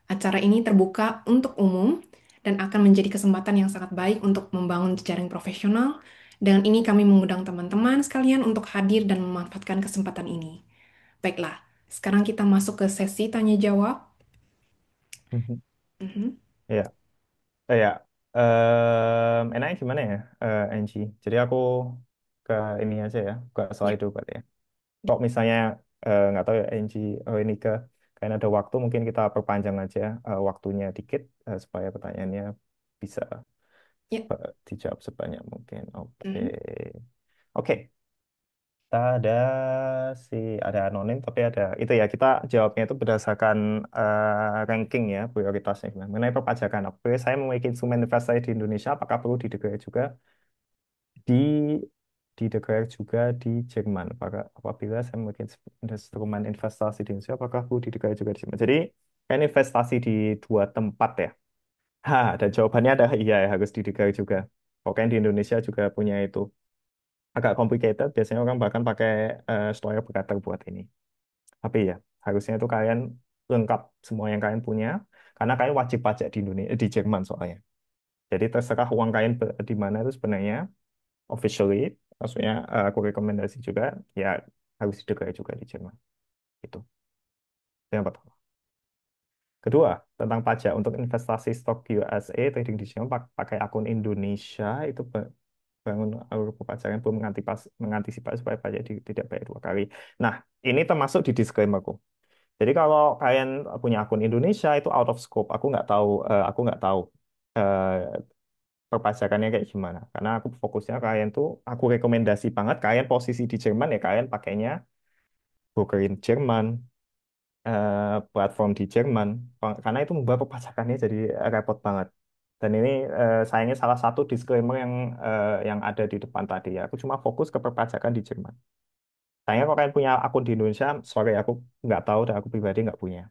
Acara ini terbuka untuk umum dan akan menjadi kesempatan yang sangat baik untuk membangun jejaring profesional. Dengan ini kami mengundang teman-teman sekalian untuk hadir dan memanfaatkan kesempatan ini. Baiklah, sekarang kita masuk ke sesi tanya jawab. Mhm. Mhm. Ya, ya. Enaknya gimana ya, Angie? Jadi aku ke ini aja ya, ke Ya, slide dulu berarti ya. Kok misalnya nggak tahu ya Angie, ini kayak ada waktu mungkin kita perpanjang aja waktunya dikit, supaya pertanyaannya bisa ya. dijawab sebanyak mungkin. Oke, Mhm. oke. Kita si ada anonim tapi ada itu ya, kita jawabnya itu berdasarkan ranking ya, prioritasnya gimana. Mengenai perpajakan, apabila saya memiliki instrumen investasi di Indonesia, apakah perlu dideklarasi juga di dideklarasi juga di Jerman? Apabila saya memiliki instrumen investasi di Indonesia, apakah perlu dideklarasi juga di Jerman? Jadi kan investasi di dua tempat ya. Dan jawabannya adalah iya ya, harus dideklarasi juga. Pokoknya di Indonesia juga punya itu. Agak complicated, biasanya orang bahkan pakai Steuer Berater buat ini. Tapi ya, harusnya itu kalian lengkap semua yang kalian punya, karena kalian wajib pajak di Indonesia, di Jerman soalnya. Jadi terserah uang kalian di mana itu sebenarnya officially, maksudnya aku rekomendasi juga ya harus didegain juga di Jerman. Itu. Itu yang pertama. Kedua, tentang pajak untuk investasi stok USA trading di Jerman pakai akun Indonesia itu bangun alur perpajakan belum mengantisipasi supaya pajak tidak bayar dua kali. Nah, ini termasuk di disclaimerku. Jadi kalau kalian punya akun Indonesia itu out of scope, aku nggak tahu eh, perpajakannya kayak gimana. Karena aku fokusnya kalian tuh, aku rekomendasi banget kalian posisi di Jerman ya kalian pakainya brokerin Jerman, platform di Jerman, karena itu membuat perpajakannya jadi repot banget. Dan ini sayangnya salah satu disclaimer yang ada di depan tadi ya. Aku cuma fokus ke perpajakan di Jerman. Sayangnya kalau kalian punya akun di Indonesia, sorry aku nggak tahu dan aku pribadi nggak punya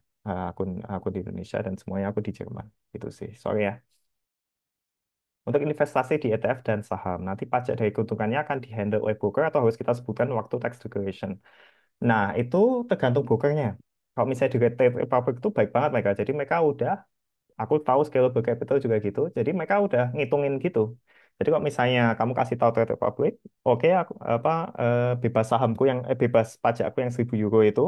akun akun di Indonesia dan semuanya aku di Jerman. Itu sih, sorry ya. Untuk investasi di ETF dan saham, nanti pajak dari keuntungannya akan dihandle oleh broker atau harus kita sebutkan waktu tax declaration. Nah, itu tergantung brokernya. Kalau misalnya di Trade Republic itu baik banget mereka. Jadi mereka udah, aku tahu scalable capital juga gitu. Jadi mereka udah ngitungin gitu. Jadi kalau misalnya kamu kasih tahu Trade Republic, oke aku bebas sahamku bebas pajakku yang 1.000 euro itu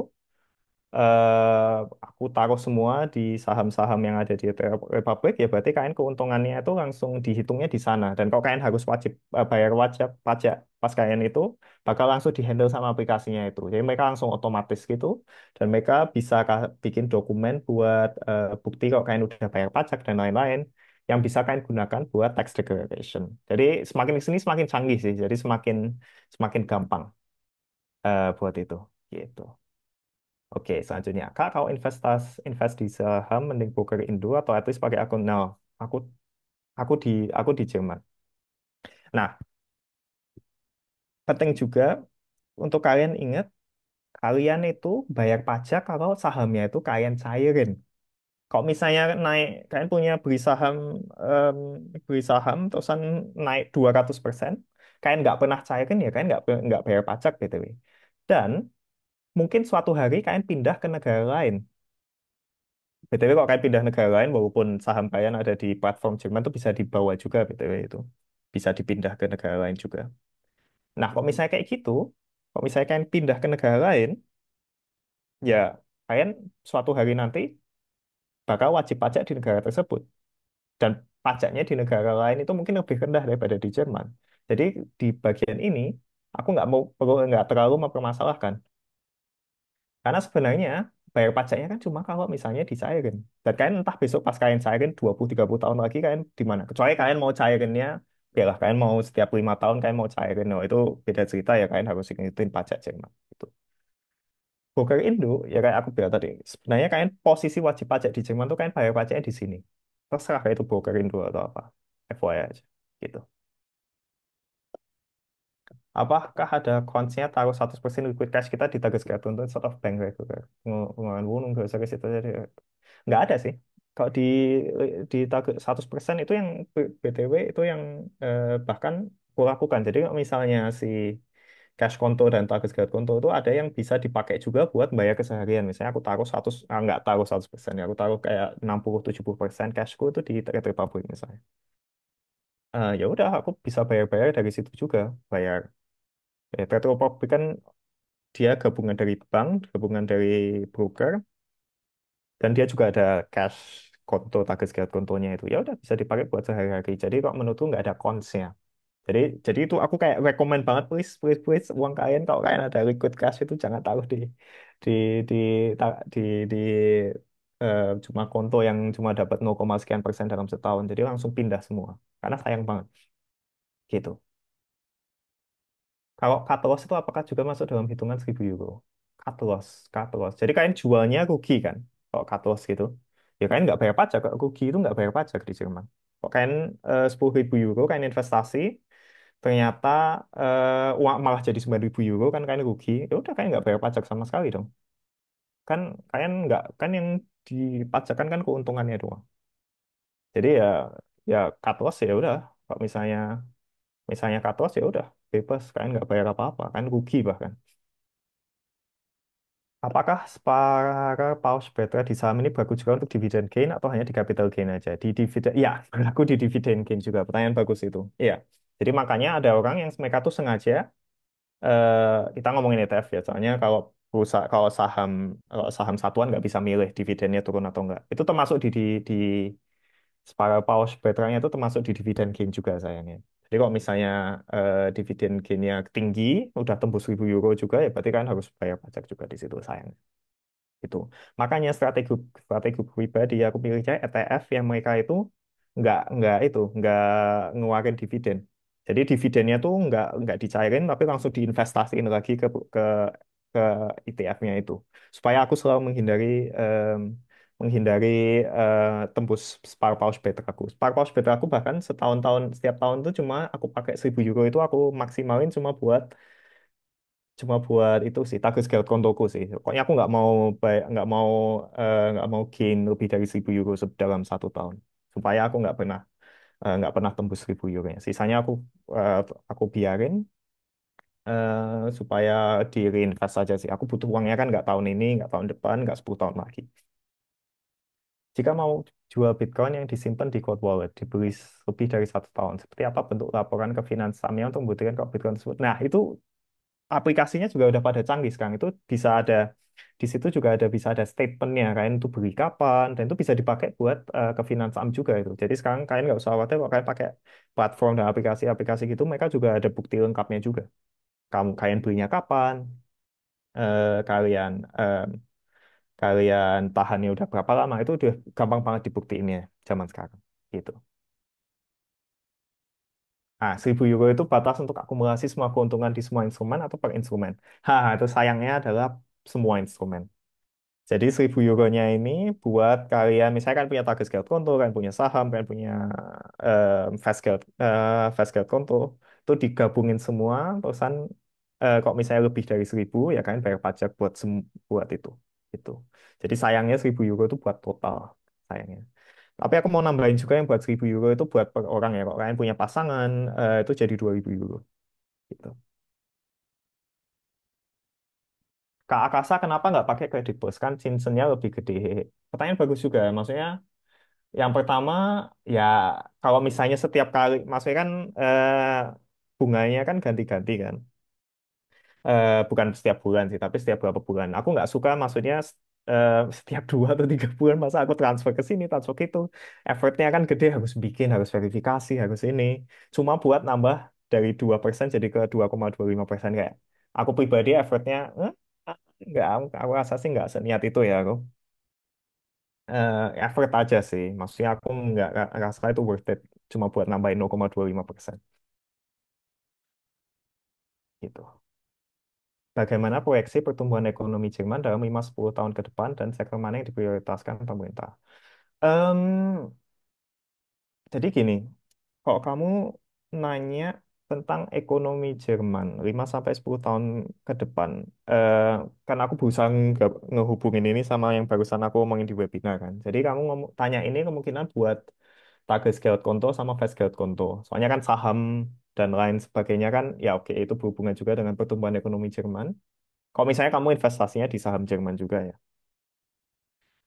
aku taruh semua di saham-saham yang ada di Republik, ya berarti kalian keuntungannya itu langsung dihitungnya di sana. Dan kalau kalian harus wajib bayar wajib pajak pas kalian itu, bakal langsung dihandle sama aplikasinya itu. Jadi mereka langsung otomatis gitu, dan mereka bisa bikin dokumen buat bukti kalau kalian udah bayar pajak dan lain-lain, yang bisa kalian gunakan buat tax declaration. Jadi semakin di sini semakin canggih sih, jadi semakin semakin gampang buat itu. Gitu. Oke, selanjutnya. Kak, kalau invest di saham mending broker Indo atau at least pakai akun? No, aku aku di aku di Jerman. Nah, penting juga untuk kalian ingat, kalian itu bayar pajak kalau sahamnya itu kalian cairin. Kalau misalnya naik, kalian punya em, beli saham terusan naik 200%, kalian nggak pernah cairin ya, kalian nggak bayar pajak BTW. Dan mungkin suatu hari kalian pindah ke negara lain. BTW kalau kalian pindah negara lain, walaupun saham kalian ada di platform Jerman itu bisa dibawa juga BTW itu. Bisa dipindah ke negara lain juga. Nah, kalau misalnya kayak gitu, kalau misalnya kalian pindah ke negara lain, ya kalian suatu hari nanti bakal wajib pajak di negara tersebut. Dan pajaknya di negara lain itu mungkin lebih rendah daripada di Jerman. Jadi di bagian ini, aku nggak terlalu mempermasalahkan. Karena sebenarnya bayar pajaknya kan cuma kalau misalnya dicairin. Dan kalian entah besok pas kalian cairin 20-30 tahun lagi kalian di mana. Kecuali kalian mau cairinnya, ya lah kalian mau setiap 5 tahun kalian mau cairin. Oh, itu beda cerita ya kalian harus ngikutin pajak Jerman. Gitu. Broker Indo, ya kayak aku bilang tadi, sebenarnya kalian posisi wajib pajak di Jerman tuh kalian bayar pajaknya di sini. Terserah kayak itu broker Indo atau apa. FYI aja. Gitu. Apakah ada konsepnya taruh 100% liquid cash kita di Target Square untuk sort of bank regular? Pengeluaran Wunung, gak usah ke situ aja. Nggak ada sih. Kalau di target 100% itu yang BTW itu yang bahkan aku lakukan. Jadi kalau misalnya si cash konto dan target guard konto itu ada yang bisa dipakai juga buat bayar keseharian. Misalnya aku taruh 100, nggak taruh 100% ya. Aku taruh kayak 60-70% cashku itu di Trade Republic misalnya. Ya udah aku bisa bayar-bayar dari situ juga. Bayar. Trade Republic kan dia gabungan dari bank, gabungan dari broker, dan dia juga ada cash konto target guard kontonya itu ya udah bisa dipakai buat sehari-hari jadi kok menurutku nggak ada consnya jadi itu aku kayak rekomend banget please please please uang kalian kalau kalian ada liquid cash itu jangan taruh di di di cuma konto yang cuma dapat 0, sekian persen dalam setahun jadi langsung pindah semua karena sayang banget gitu. Kalau cut loss itu apakah juga masuk dalam hitungan 1.000 euro? Cut loss, cut loss. Jadi kalian jualnya rugi kan? Kalau cut loss gitu. Ya kalian nggak bayar pajak. Kalau rugi itu nggak bayar pajak di Jerman. Kalau kalian 10.000 euro, kalian investasi, ternyata uang malah jadi 9.000 euro, kan kalian rugi. Ya udah kalian nggak bayar pajak sama sekali dong. Kan kalian nggak, kan yang dipajakkan kan keuntungannya doang. Jadi ya cut loss ya udah. Kalau misalnya cut loss ya udah bebas. Kalian nggak bayar apa-apa. Kalian rugi bahkan. Apakah para paus Petra di saham ini berlaku juga untuk dividen gain atau hanya di capital gain aja? Di dividen, ya, berlaku di dividen gain juga. Pertanyaan bagus itu. Iya. Jadi makanya ada orang yang mereka tuh sengaja, kita ngomongin ETF ya, soalnya kalau perusahaan, kalau saham satuan nggak bisa milih dividennya turun atau enggak. Itu termasuk di para paus Petranya itu termasuk di dividen gain juga sayangnya. Jadi kalau misalnya dividen gainnya tinggi, udah tembus 1.000 euro juga, ya berarti kan harus bayar pajak juga di situ sayang itu. Makanya strategi strategi pribadi aku pilihnya ETF yang mereka itu nggak ngeluarin dividen. Jadi dividennya tuh nggak dicairin tapi langsung diinvestasiin lagi ke ETF-nya itu. Supaya aku selalu em, menghindari tembus spar pause better aku. Spar pause better aku bahkan setahun-tahun setiap tahun tuh cuma aku pakai 1.000 euro itu aku maksimalin cuma buat itu sih target scale kontoku sih. Pokoknya aku nggak mau gain lebih dari 1.000 euro dalam 1 tahun supaya aku nggak pernah tembus 1.000 euro nya. Sisanya eh, aku biarin supaya di reinvest saja sih. Aku butuh uangnya kan nggak tahun ini, nggak tahun depan, nggak 10 tahun lagi. Jika mau jual Bitcoin yang disimpan di cold wallet, dibeli lebih dari 1 tahun, seperti apa bentuk laporan ke finansamnya untuk membuktikan kalau Bitcoin tersebut? Nah, itu aplikasinya juga udah pada canggih sekarang itu bisa ada di situ juga bisa ada statementnya kalian itu beli kapan dan itu bisa dipakai buat ke Finansam juga itu jadi sekarang kalian nggak usah khawatir kalau kalian pakai platform dan aplikasi-aplikasi gitu mereka juga ada bukti lengkapnya juga kalian belinya kapan kalian kalian tahannya udah berapa lama itu udah gampang banget dibuktiinnya zaman sekarang gitu. Nah, 1.000 euro itu batas untuk akumulasi semua keuntungan di semua instrumen atau per instrumen. Itu sayangnya adalah semua instrumen. Jadi 1.000 euronya ini buat kalian, misalnya kan punya target scale konto, kan punya saham, kan punya fast scale konto, itu digabungin semua, terusan kok misalnya lebih dari 1.000, ya kan bayar pajak buat itu. Itu. Jadi sayangnya 1.000 euro itu buat total, sayangnya. Tapi aku mau nambahin juga yang buat 1.000 euro itu buat per orang ya. Kalau kalian punya pasangan, itu jadi 2.000 euro. Gitu. Kak Akasa kenapa nggak pakai kredit bos? Kan cincinnya lebih gede. Pertanyaan bagus juga. Maksudnya yang pertama, ya kalau misalnya setiap kali, maksudnya kan bunganya kan ganti-ganti kan. Bukan setiap bulan sih, tapi setiap berapa bulan. Aku nggak suka, maksudnya setiap 2 atau 3 bulan masa aku transfer ke sini, transfer ke itu. Effortnya kan gede, harus bikin, harus verifikasi, harus ini. Cuma buat nambah dari 2% jadi ke 2,25% kayak. Aku pribadi effortnya, nggak, aku rasa sih nggak seniat itu ya aku. Effort aja sih. Maksudnya aku nggak rasa itu worth it. Cuma buat nambahin 0,25% gitu. Bagaimana proyeksi pertumbuhan ekonomi Jerman dalam 5-10 tahun ke depan dan sektor mana yang diprioritaskan pemerintah? Em, jadi gini, kalau kamu nanya tentang ekonomi Jerman 5-10 tahun ke depan, eh, kan aku berusaha ngehubungin ini sama yang barusan aku omongin di webinar kan. Jadi kamu tanya ini kemungkinan buat target scale konto sama fast scale konto. Soalnya kan saham dan lain sebagainya kan, ya oke itu berhubungan juga dengan pertumbuhan ekonomi Jerman. Kalau misalnya kamu investasinya di saham Jerman juga ya.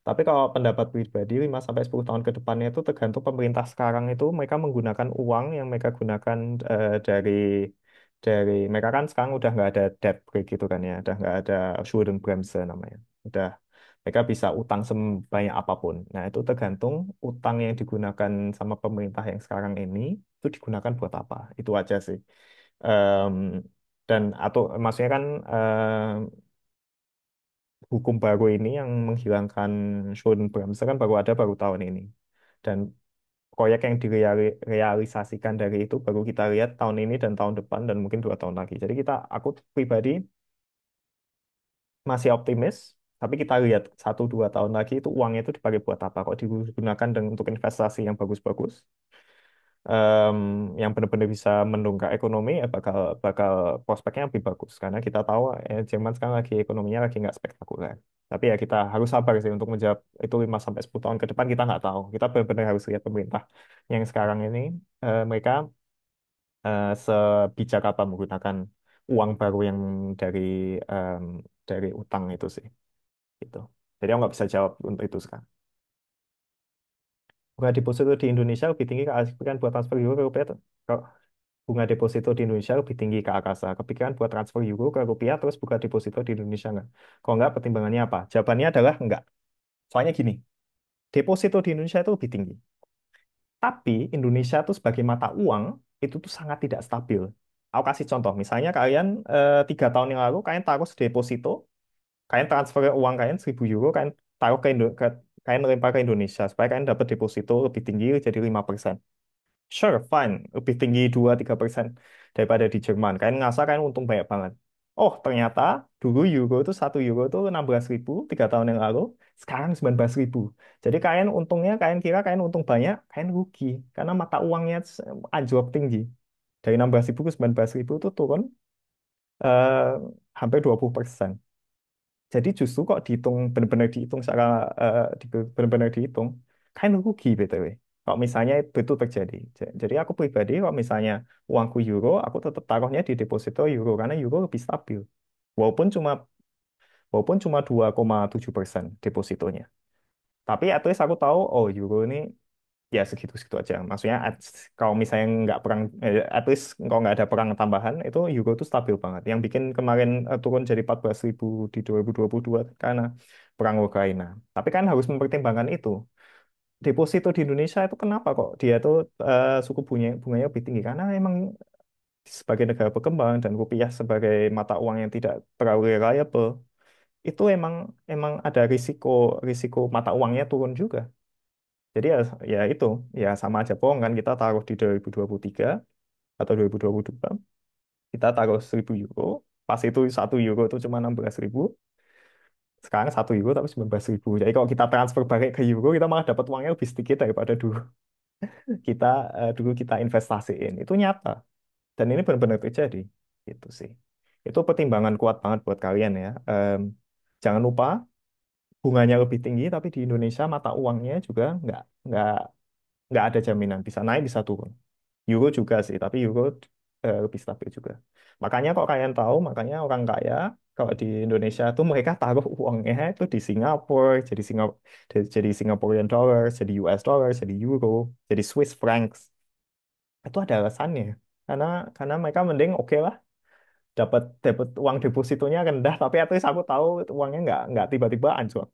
Tapi kalau pendapat pribadi 5-10 tahun ke depannya itu tergantung pemerintah sekarang itu mereka menggunakan uang yang mereka gunakan dari mereka kan sekarang udah nggak ada debt break gitu kan ya, udah nggak ada Schuldenbremse namanya. Udah mereka bisa utang sebanyak apapun. Nah, itu tergantung utang yang digunakan sama pemerintah yang sekarang ini itu digunakan buat apa. Itu aja sih. Em, dan atau maksudnya kan hukum baru ini yang menghilangkan Schuldenbremse kan baru tahun ini. Dan proyek yang direalisasikan dari itu baru kita lihat tahun ini dan tahun depan dan mungkin 2 tahun lagi. Jadi aku pribadi masih optimis, tapi kita lihat 1-2 tahun lagi itu uangnya itu dipakai buat apa? Kok digunakan untuk investasi yang bagus-bagus, em, yang benar-benar bisa mendongkrak ekonomi, ya bakal bakal prospeknya lebih bagus. Karena kita tahu Jerman sekarang lagi ekonominya lagi nggak spektakuler. Tapi ya kita harus sabar sih untuk menjawab itu 5-10 tahun ke depan kita nggak tahu. Kita benar-benar harus lihat pemerintah yang sekarang ini mereka sebijak apa menggunakan uang baru yang dari em, dari utang itu sih. gitu. Jadi aku nggak bisa jawab untuk itu sekarang. Bunga deposito di Indonesia lebih tinggi kepikiran buat transfer euro ke rupiah tuh. Kalau bunga deposito di Indonesia lebih tinggi ke Akasa. Kepikiran buat transfer euro ke rupiah terus buka deposito di Indonesia nggak? Kalau nggak, pertimbangannya apa? Jawabannya adalah nggak. Soalnya gini, deposito di Indonesia itu lebih tinggi. Tapi Indonesia tuh sebagai mata uang itu tuh sangat tidak stabil. Aku kasih contoh, misalnya kalian 3 tahun yang lalu kalian taruh deposito, kalian transfer uang kalian 1.000 euro, kalian taruh kalian lempar ke Indonesia supaya kalian dapat deposito lebih tinggi jadi 5%. Sure, fine. Lebih tinggi 2-3% daripada di Jerman. Kalian ngerasa kalian untung banyak banget. Oh, ternyata dulu euro itu 1 euro itu 16.000 3 tahun yang lalu, sekarang 19.000. Jadi kalian untungnya, kalian kira kalian untung banyak, kalian rugi. Karena mata uangnya anjlok tinggi. Dari 16.000 ke 19.000 itu turun eh, hampir 20%. Jadi justru kok dihitung benar-benar dihitung secara benar-benar dihitung kan rugi BTW. Kalau misalnya itu terjadi. Jadi aku pribadi kalau misalnya uangku euro, aku tetap taruhnya di deposito euro karena euro lebih stabil. Walaupun cuma walaupun cuma 2,7% depositonya. Tapi at least aku tahu oh euro ini ya segitu-segitu aja. Maksudnya kalau misalnya nggak perang, at least kalau nggak ada perang tambahan, itu euro itu stabil banget. Yang bikin kemarin turun jadi 14.000 di 2022 karena perang Ukraina. Tapi kan harus mempertimbangkan itu. Deposito di Indonesia itu kenapa kok dia tuh bunganya lebih tinggi? Karena emang sebagai negara berkembang dan rupiah sebagai mata uang yang tidak terlalu reliable, itu emang emang ada risiko risiko mata uangnya turun juga. Jadi ya itu, ya sama aja bohong kan kita taruh di 2023 atau 2022, kita taruh 1.000 euro, pas itu 1 euro itu cuma 16.000, sekarang 1 euro tapi 19.000. Jadi kalau kita transfer balik ke euro, kita malah dapat uangnya lebih sedikit daripada dulu kita dulu kita investasiin. Itu nyata dan ini benar-benar terjadi. Itu sih. Itu pertimbangan kuat banget buat kalian ya. Jangan lupa bunganya lebih tinggi, tapi di Indonesia mata uangnya juga nggak nggak ada jaminan bisa naik bisa turun. Euro juga sih, tapi euro lebih stabil juga. Makanya kok kalian tahu, makanya orang kaya kalau di Indonesia tuh mereka taruh uangnya itu di Singapura, jadi Singaporean dollars, jadi US dollars, jadi euro, jadi Swiss francs. Itu ada alasannya. Karena karena mereka mending oke lah dapat dapat uang depositonya rendah, tapi at least aku tahu uangnya nggak tiba-tiba anjlok.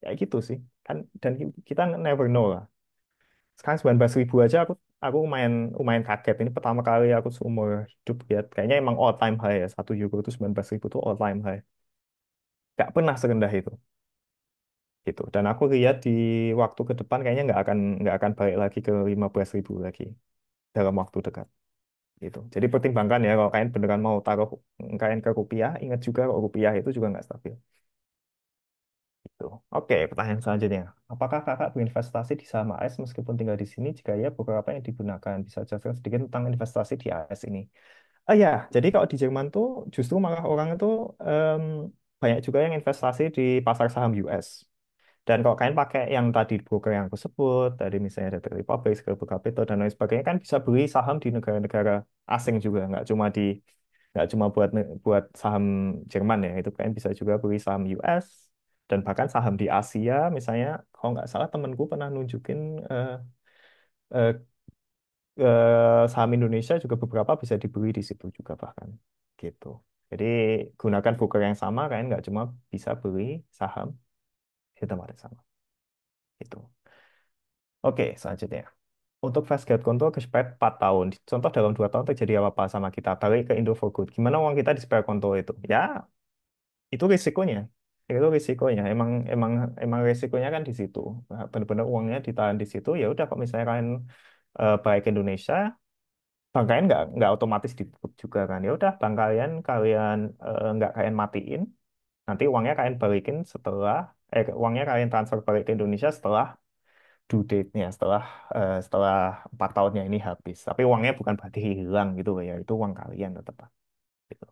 Kayak gitu sih. Kan dan kita never know lah. Sekarang 19.000 aja aku lumayan lumayan kaget. Ini pertama kali aku seumur hidup lihat. Kayaknya emang all time high ya. 1 euro itu 19.000 itu all time high. Gak pernah serendah itu. Gitu. Dan aku lihat di waktu ke depan kayaknya nggak akan balik lagi ke 15.000 lagi dalam waktu dekat. Gitu. Jadi pertimbangkan ya kalau kalian beneran mau taruh kalian ke rupiah, ingat juga kalau rupiah itu juga nggak stabil. Gitu. Oke, pertanyaan selanjutnya. Apakah kakak berinvestasi di saham AS meskipun tinggal di sini? Jika ya, beberapa yang digunakan. Bisa jelaskan sedikit tentang investasi di AS ini. Ah ya, jadi kalau di Jerman tuh justru malah orang itu em, banyak juga yang investasi di pasar saham US. Dan kalau kalian pakai yang tadi broker yang aku sebut, tadi misalnya dari Republic, Scalable Capital, dan lain sebagainya, kan bisa beli saham di negara-negara asing juga, nggak cuma buat saham Jerman ya, itu kalian bisa juga beli saham US, dan bahkan saham di Asia, misalnya, kalau nggak salah temanku pernah nunjukin eh, eh, saham Indonesia juga beberapa bisa dibeli di situ juga bahkan, gitu. Jadi gunakan broker yang sama, kalian nggak cuma bisa beli saham di tempat yang sama. Itu. Oke, selanjutnya. Untuk fast get control ke spread 4 tahun. Contoh dalam 2 tahun terjadi apa-apa sama kita. Balik ke Indo for Good. Gimana uang kita di spread control itu? Ya, itu risikonya. Itu risikonya. Emang emang emang risikonya kan di situ. Nah, benar-benar uangnya ditahan di situ. Ya udah, kalau misalnya kalian balik ke Indonesia, bank kalian nggak otomatis ditutup juga kan. Ya udah, bank kalian kalian nggak kalian matiin. Nanti uangnya kalian balikin uangnya kalian transfer balik ke Indonesia setelah due date-nya setelah 4 tahunnya ini habis. Tapi uangnya bukan berarti hilang gitu ya, itu uang kalian tetap gitu.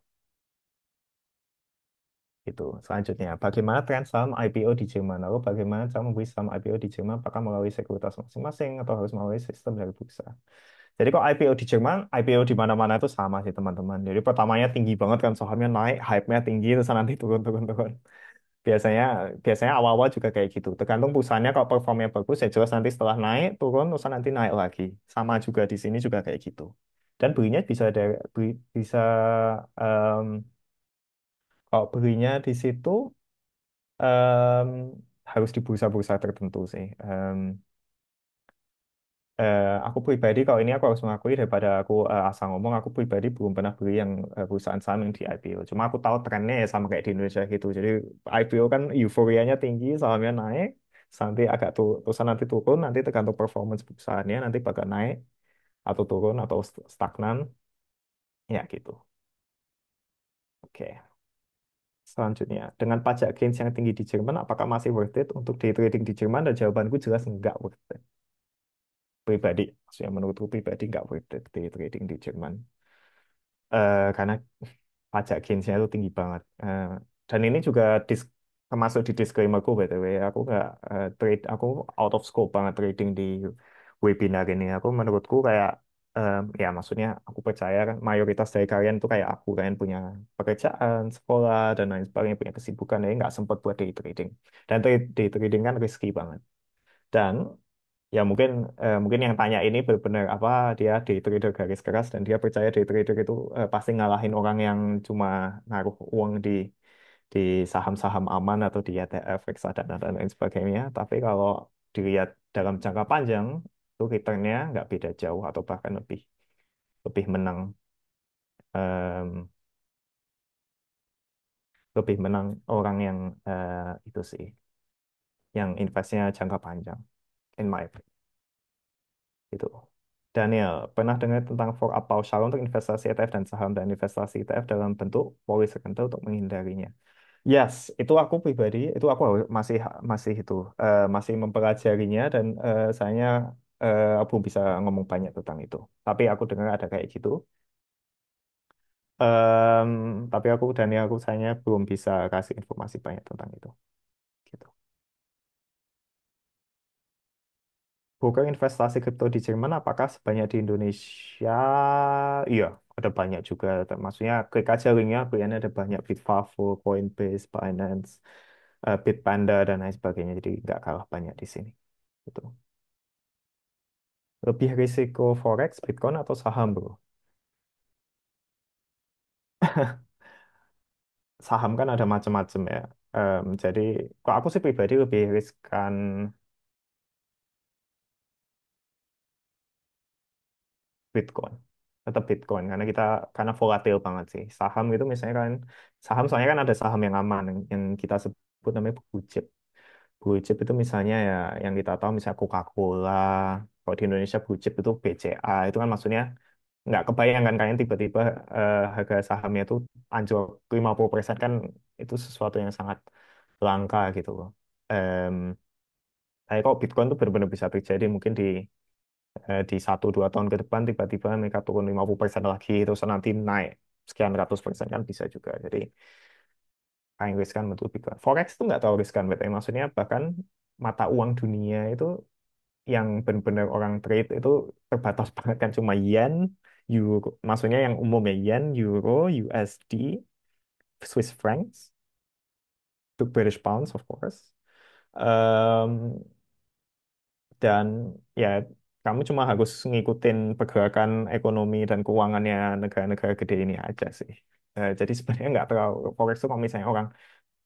Itu selanjutnya, bagaimana tren saham IPO di Jerman? Lalu bagaimana cara membeli saham IPO di Jerman? Apakah melalui sekuritas masing-masing atau harus melalui sistem dari bursa? Jadi kok IPO di Jerman, IPO di mana-mana itu sama sih teman-teman. Jadi pertamanya tinggi banget kan sahamnya naik, hype-nya tinggi terus nanti turun turun turun. Biasanya biasanya awal-awal juga kayak gitu. Tergantung perusahaannya kalau performnya bagus ya jelas nanti setelah naik turun terus nanti naik lagi. Sama juga di sini juga kayak gitu. Dan belinya bisa dari bisa em, kalau belinya di situ em, harus di bursa-bursa tertentu sih. Aku pribadi kalau ini aku harus mengakui daripada aku asal ngomong aku pribadi belum pernah beli yang perusahaan saham yang di IPO. Cuma aku tahu trennya ya sama kayak di Indonesia gitu. Jadi IPO kan euforianya tinggi, sahamnya naik, nanti agak terus nanti turun, nanti tergantung performance perusahaannya nanti bakal naik atau turun atau stagnan, ya gitu. Oke. Selanjutnya, dengan pajak gains yang tinggi di Jerman, apakah masih worth it untuk day trading di Jerman? Dan jawabanku jelas enggak worth it. Pribadi, maksudnya menurutku pribadi enggak worth it day trading di Jerman. Karena pajak gainsnya itu tinggi banget. Dan ini juga termasuk di disclaimerku BTW. Aku nggak aku out of scope banget trading di webinar ini. Aku menurutku kayak ya maksudnya aku percaya kan mayoritas dari kalian tuh kayak aku kalian punya pekerjaan, sekolah dan lain sebagainya punya kesibukan jadi nggak sempat buat day trading. Dan day trading kan risky banget. Dan ya mungkin yang tanya ini benar-benar apa dia day trader garis keras dan dia percaya day trader itu pasti ngalahin orang yang cuma naruh uang di saham-saham aman atau di ETF, reksadana dan lain sebagainya. Tapi kalau dilihat dalam jangka panjang itu returnnya nggak beda jauh atau bahkan lebih lebih menang em, lebih menang orang yang itu sih yang investnya jangka panjang in my opinion. Gitu. Daniel, pernah dengar tentang for a pauschal untuk investasi ETF dan saham dan investasi ETF dalam bentuk polis tertentu untuk menghindarinya? Yes, itu aku pribadi, itu aku masih masih itu masih mempelajarinya dan sayanya aku belum bisa ngomong banyak tentang itu. Tapi aku dengar ada kayak gitu. Em, tapi aku Daniel aku sayanya belum bisa kasih informasi banyak tentang itu. Gitu. Broker investasi kripto di Jerman apakah sebanyak di Indonesia? Iya, ada banyak juga. Maksudnya klik aja linknya, pilihannya ada banyak. Bitfavo, Coinbase, Binance, Bitpanda, dan lain sebagainya. Jadi nggak kalah banyak di sini. Gitu. Lebih risiko forex, Bitcoin, atau saham, bro? Saham kan ada macam-macam ya. Jadi, kalau aku sih pribadi lebih riskan Bitcoin. Tetap Bitcoin karena volatil banget sih. Saham itu misalnya kan saham soalnya kan ada saham yang aman yang kita sebut namanya blue chip. Blue chip itu misalnya ya yang kita tahu misalnya Coca-Cola. Kalau di Indonesia blue chip itu BCA. Itu kan maksudnya nggak kebayang kan kalian tiba-tiba harga sahamnya itu anjlok 50% kan itu sesuatu yang sangat langka gitu loh. Em, tapi kok Bitcoin tuh benar-benar bisa terjadi mungkin di 1-2 tahun ke depan tiba-tiba mereka turun 50% lagi terus nanti naik sekian ratus persen kan bisa juga. Jadi paling riskan betul Bitcoin. Forex itu nggak tahu riskan, betul. Maksudnya bahkan mata uang dunia itu yang benar-benar orang trade itu terbatas banget kan cuma yen, euro. Maksudnya yang umum ya yen, euro, USD, Swiss francs, to British pounds of course. Em, dan ya kamu cuma harus ngikutin pergerakan ekonomi dan keuangannya negara-negara gede ini aja sih. Jadi sebenarnya nggak terlalu forex itu kalau misalnya orang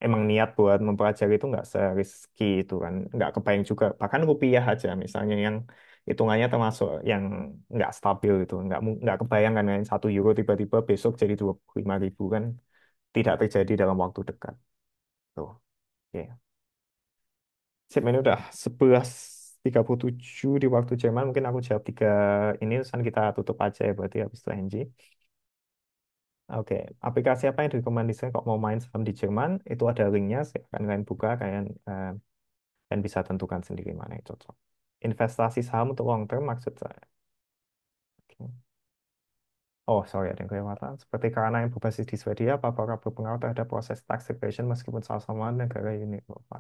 emang niat buat mempelajari itu nggak seriski itu kan, nggak kebayang juga. Bahkan rupiah aja misalnya yang hitungannya termasuk yang nggak stabil itu, nggak kebayang kan yang 1 euro tiba-tiba besok jadi 25.000 kan tidak terjadi dalam waktu dekat. Tuh, oke. Sip, ini udah 11:37 di waktu Jerman. Mungkin aku jawab tiga ini, terus kan kita tutup aja ya berarti habis itu NG. Oke, aplikasi apa yang direkomendasikan kalau mau main saham di Jerman? Itu ada linknya, saya akan kalian buka, kalian bisa tentukan sendiri mana yang cocok. Investasi saham untuk long term maksud saya. Oke. Oh, sorry, ada yang kelewatan. Seperti karena yang berbasis di Swedia, apakah berpengaruh terhadap proses tax separation meskipun sama-sama negara Uni Eropa?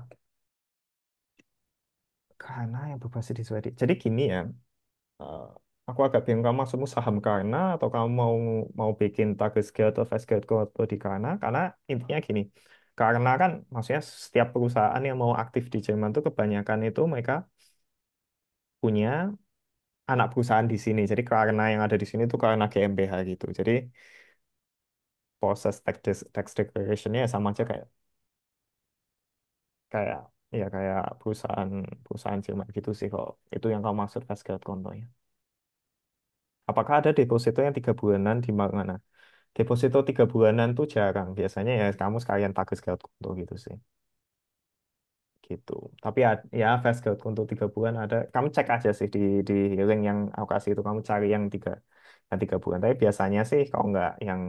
Karena yang berbasis di Swedia. Jadi gini ya, Eh, aku agak bingung kamu maksudmu saham Karna atau kamu mau mau bikin target scale atau fast scale atau di Karna karena intinya gini karena kan maksudnya setiap perusahaan yang mau aktif di Jerman tuh kebanyakan itu mereka punya anak perusahaan di sini. Jadi karena yang ada di sini tuh karena GmbH gitu. Jadi proses tax declaration-nya sama aja kayak kayak kayak perusahaan perusahaan Jerman gitu sih kok. Itu yang kamu maksud Fastgeld kontonya. Apakah ada deposito yang 3 bulanan di mana? Deposito 3 bulanan tuh jarang. Biasanya ya kamu sekalian pakai Fastgeld konto gitu sih. Gitu. Tapi ya Fastgeld untuk 3 bulan ada. Kamu cek aja sih di link yang aku kasih itu. Kamu cari yang 3 bulan. Tapi biasanya sih kalau nggak yang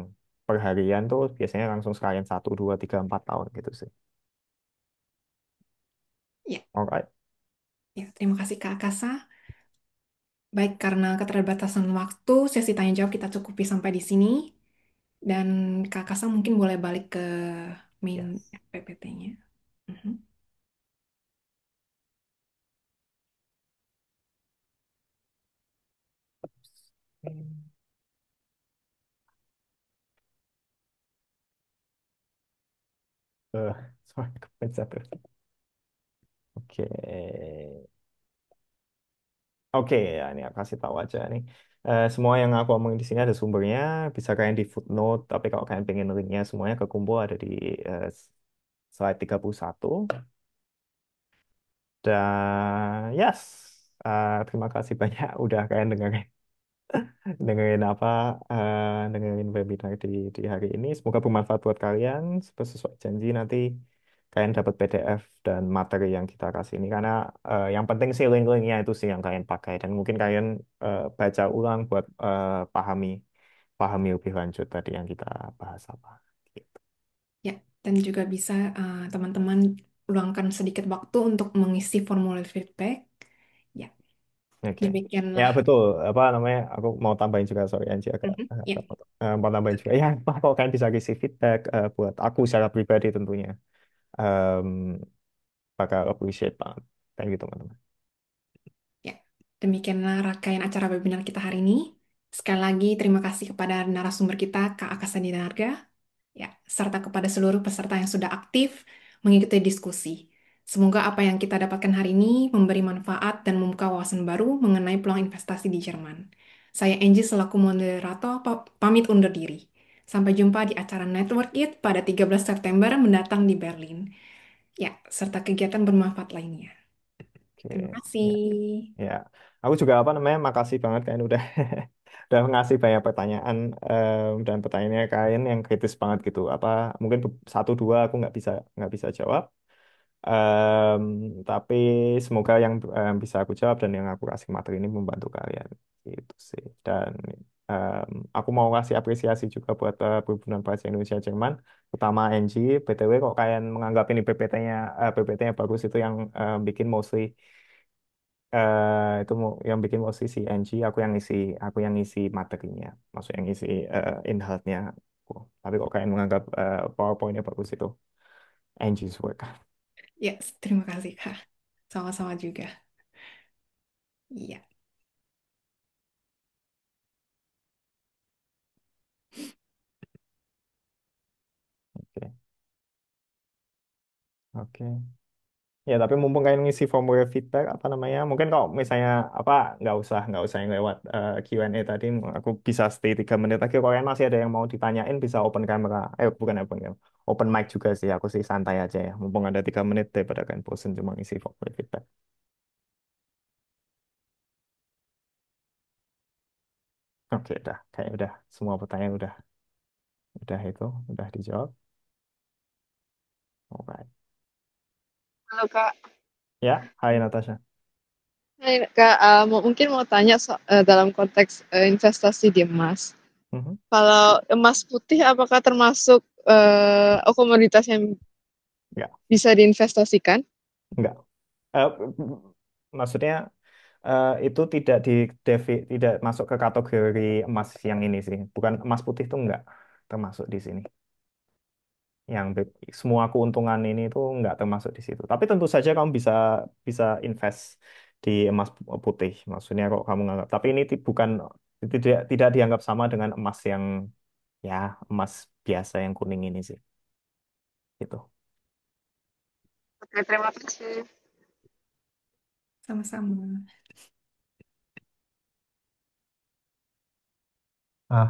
per harian tuh biasanya langsung sekalian 1, 2, 3, 4 tahun gitu sih. Ya, Alright. ya, terima kasih Kak Akasa. Baik, karena keterbatasan waktu, sesi tanya jawab kita cukupi sampai di sini. Dan Kak Akasa mungkin boleh balik ke main Yes. PPT-nya. Mhm. Eh, sorry, kepencet tuh. Oke. Oke, ya ini aku kasih tahu aja nih. Semua yang aku omongin di sini ada sumbernya, bisa kalian di footnote, tapi kalau kalian pengen linknya semuanya kekumpul ada di eh, slide 31. Dan yes, terima kasih banyak udah kalian dengerin dengerin dengerin webinar di hari ini. Semoga bermanfaat buat kalian. Sesuai janji nanti kalian dapat PDF dan materi yang kita kasih ini karena yang penting sih link-linknya itu sih yang kalian pakai dan mungkin kalian baca ulang buat pahami pahami lebih lanjut tadi yang kita bahas apa. Gitu. Ya, dan juga bisa teman-teman luangkan sedikit waktu untuk mengisi formulir feedback. Ya, Oke. Ya demikianlah. betul. Apa namanya? Aku mau tambahin juga sorry Anji Mhm. Ya, agak potong. Mau tambahin juga. Ya, apa kalau kalian bisa kasih feedback buat aku secara pribadi tentunya. Em, Bakal appreciate banget. Thank you teman-teman. ya. Demikianlah rangkaian acara webinar kita hari ini. Sekali lagi terima kasih kepada narasumber kita, Kak Akasa Dinarga, ya, serta kepada seluruh peserta yang sudah aktif mengikuti diskusi. Semoga apa yang kita dapatkan hari ini memberi manfaat dan membuka wawasan baru mengenai peluang investasi di Jerman. Saya Angie selaku moderator pamit undur diri. Sampai jumpa di acara Network It pada 13 September mendatang di Berlin. Ya, serta kegiatan bermanfaat lainnya. Oke. Terima Ya. kasih. Ya. Aku juga apa namanya? Makasih banget kalian udah udah ngasih banyak pertanyaan dan pertanyaannya kalian yang kritis banget gitu. Apa mungkin satu dua aku nggak bisa jawab. Em, tapi semoga yang bisa aku jawab dan yang aku kasih materi ini membantu kalian gitu sih. Dan aku mau kasih apresiasi juga buat Perhimpunan Bahasa Indonesia Jerman, utama NG. BTW kok kalian menganggap ini PPT-nya bagus itu yang bikin mostly yang bikin mostly si NG, aku yang ngisi materinya, maksud yang ngisi in-house-nya aku. Tapi kok kalian menganggap PowerPoint-nya bagus itu NG's work. Ya, terima kasih, Kak. Sama-sama juga. Iya. Oke. Oke. Ya, tapi mumpung kalian ngisi formulir feedback apa namanya, mungkin kalau misalnya apa nggak usah yang lewat Q&A tadi, aku bisa stay 3 menit lagi. Kalau kalian masih ada yang mau ditanyain, bisa open kamera. Bukan open kamera, open mic juga sih. Aku sih santai aja ya. Mumpung ada 3 menit daripada kalian bosen cuma ngisi formulir feedback. Oke, udah semua pertanyaan udah dijawab. Alright. Halo Kak, Ya, hai Natasha. Hai, Kak, mungkin mau tanya dalam konteks investasi di emas. Mhm. Kalau emas putih, apakah termasuk komoditas yang Enggak, bisa diinvestasikan? enggak. Eh, Maksudnya itu tidak masuk ke kategori emas yang ini sih. Bukan emas putih itu enggak termasuk di sini. Semua keuntungan ini itu enggak termasuk di situ. Tapi tentu saja kamu bisa bisa invest di emas putih. Maksudnya kok kamu nganggap. Tapi ini bukan tidak dianggap sama dengan emas yang ya emas biasa yang kuning ini sih. Gitu. Oke, terima kasih. Sama-sama.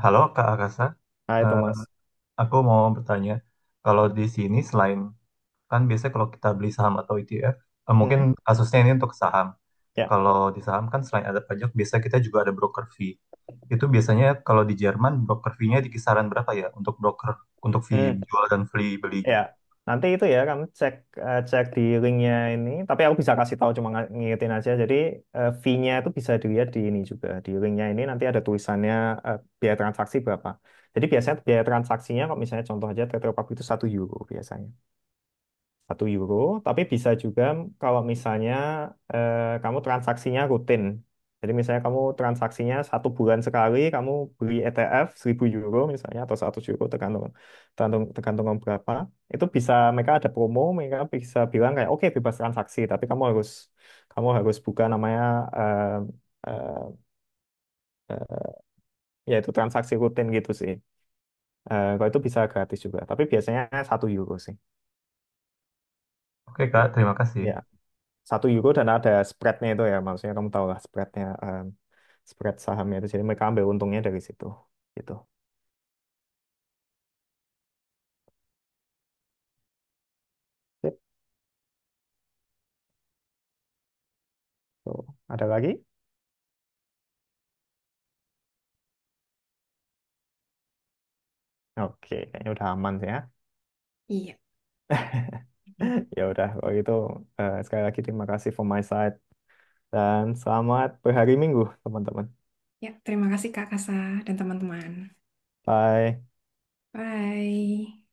Halo Kak Akasa. Hai Eh, Thomas. aku mau bertanya, kalau di sini selain kan biasanya kalau kita beli saham atau ETF, mungkin Hmm, kasusnya ini untuk saham. ya. Kalau di saham kan selain ada pajak, biasa kita juga ada broker fee. Itu biasanya kalau di Jerman broker fee-nya di kisaran berapa ya untuk broker untuk fee Hmm, jual dan beli belinya? ya. Nanti itu ya kamu cek di linknya ini. Tapi aku bisa kasih tahu cuma ngingetin aja. Jadi fee-nya itu bisa dilihat di ini juga. Di linknya ini nanti ada tulisannya biaya transaksi berapa. Jadi biasanya biaya transaksinya kalau misalnya contoh aja Tetra Pak itu 1 euro biasanya. 1 euro, tapi bisa juga kalau misalnya kamu transaksinya rutin. Jadi misalnya kamu transaksinya 1 bulan sekali, kamu beli ETF 1.000 euro misalnya, atau 100 euro tergantung, tergantung kamu berapa. Itu bisa, mereka ada promo, mereka bisa bilang kayak, oke bebas transaksi, tapi kamu harus buka namanya eh, eh, yaitu transaksi rutin gitu sih. Kalau itu bisa gratis juga, tapi biasanya 1 euro sih. Oke Kak, terima kasih. Ya. 1 euro dan ada spreadnya itu ya, maksudnya kamu tahu lah spreadnya, spread sahamnya itu, jadi mereka ambil untungnya dari situ gitu. Sip. Tuh. Ada lagi? Oke, kayaknya udah aman sih ya. Iya. Ya udah kalau gitu, sekali lagi terima kasih from my side dan selamat berhari Minggu teman-teman. Ya, terima kasih Kak Kasa dan teman-teman. Bye. Bye.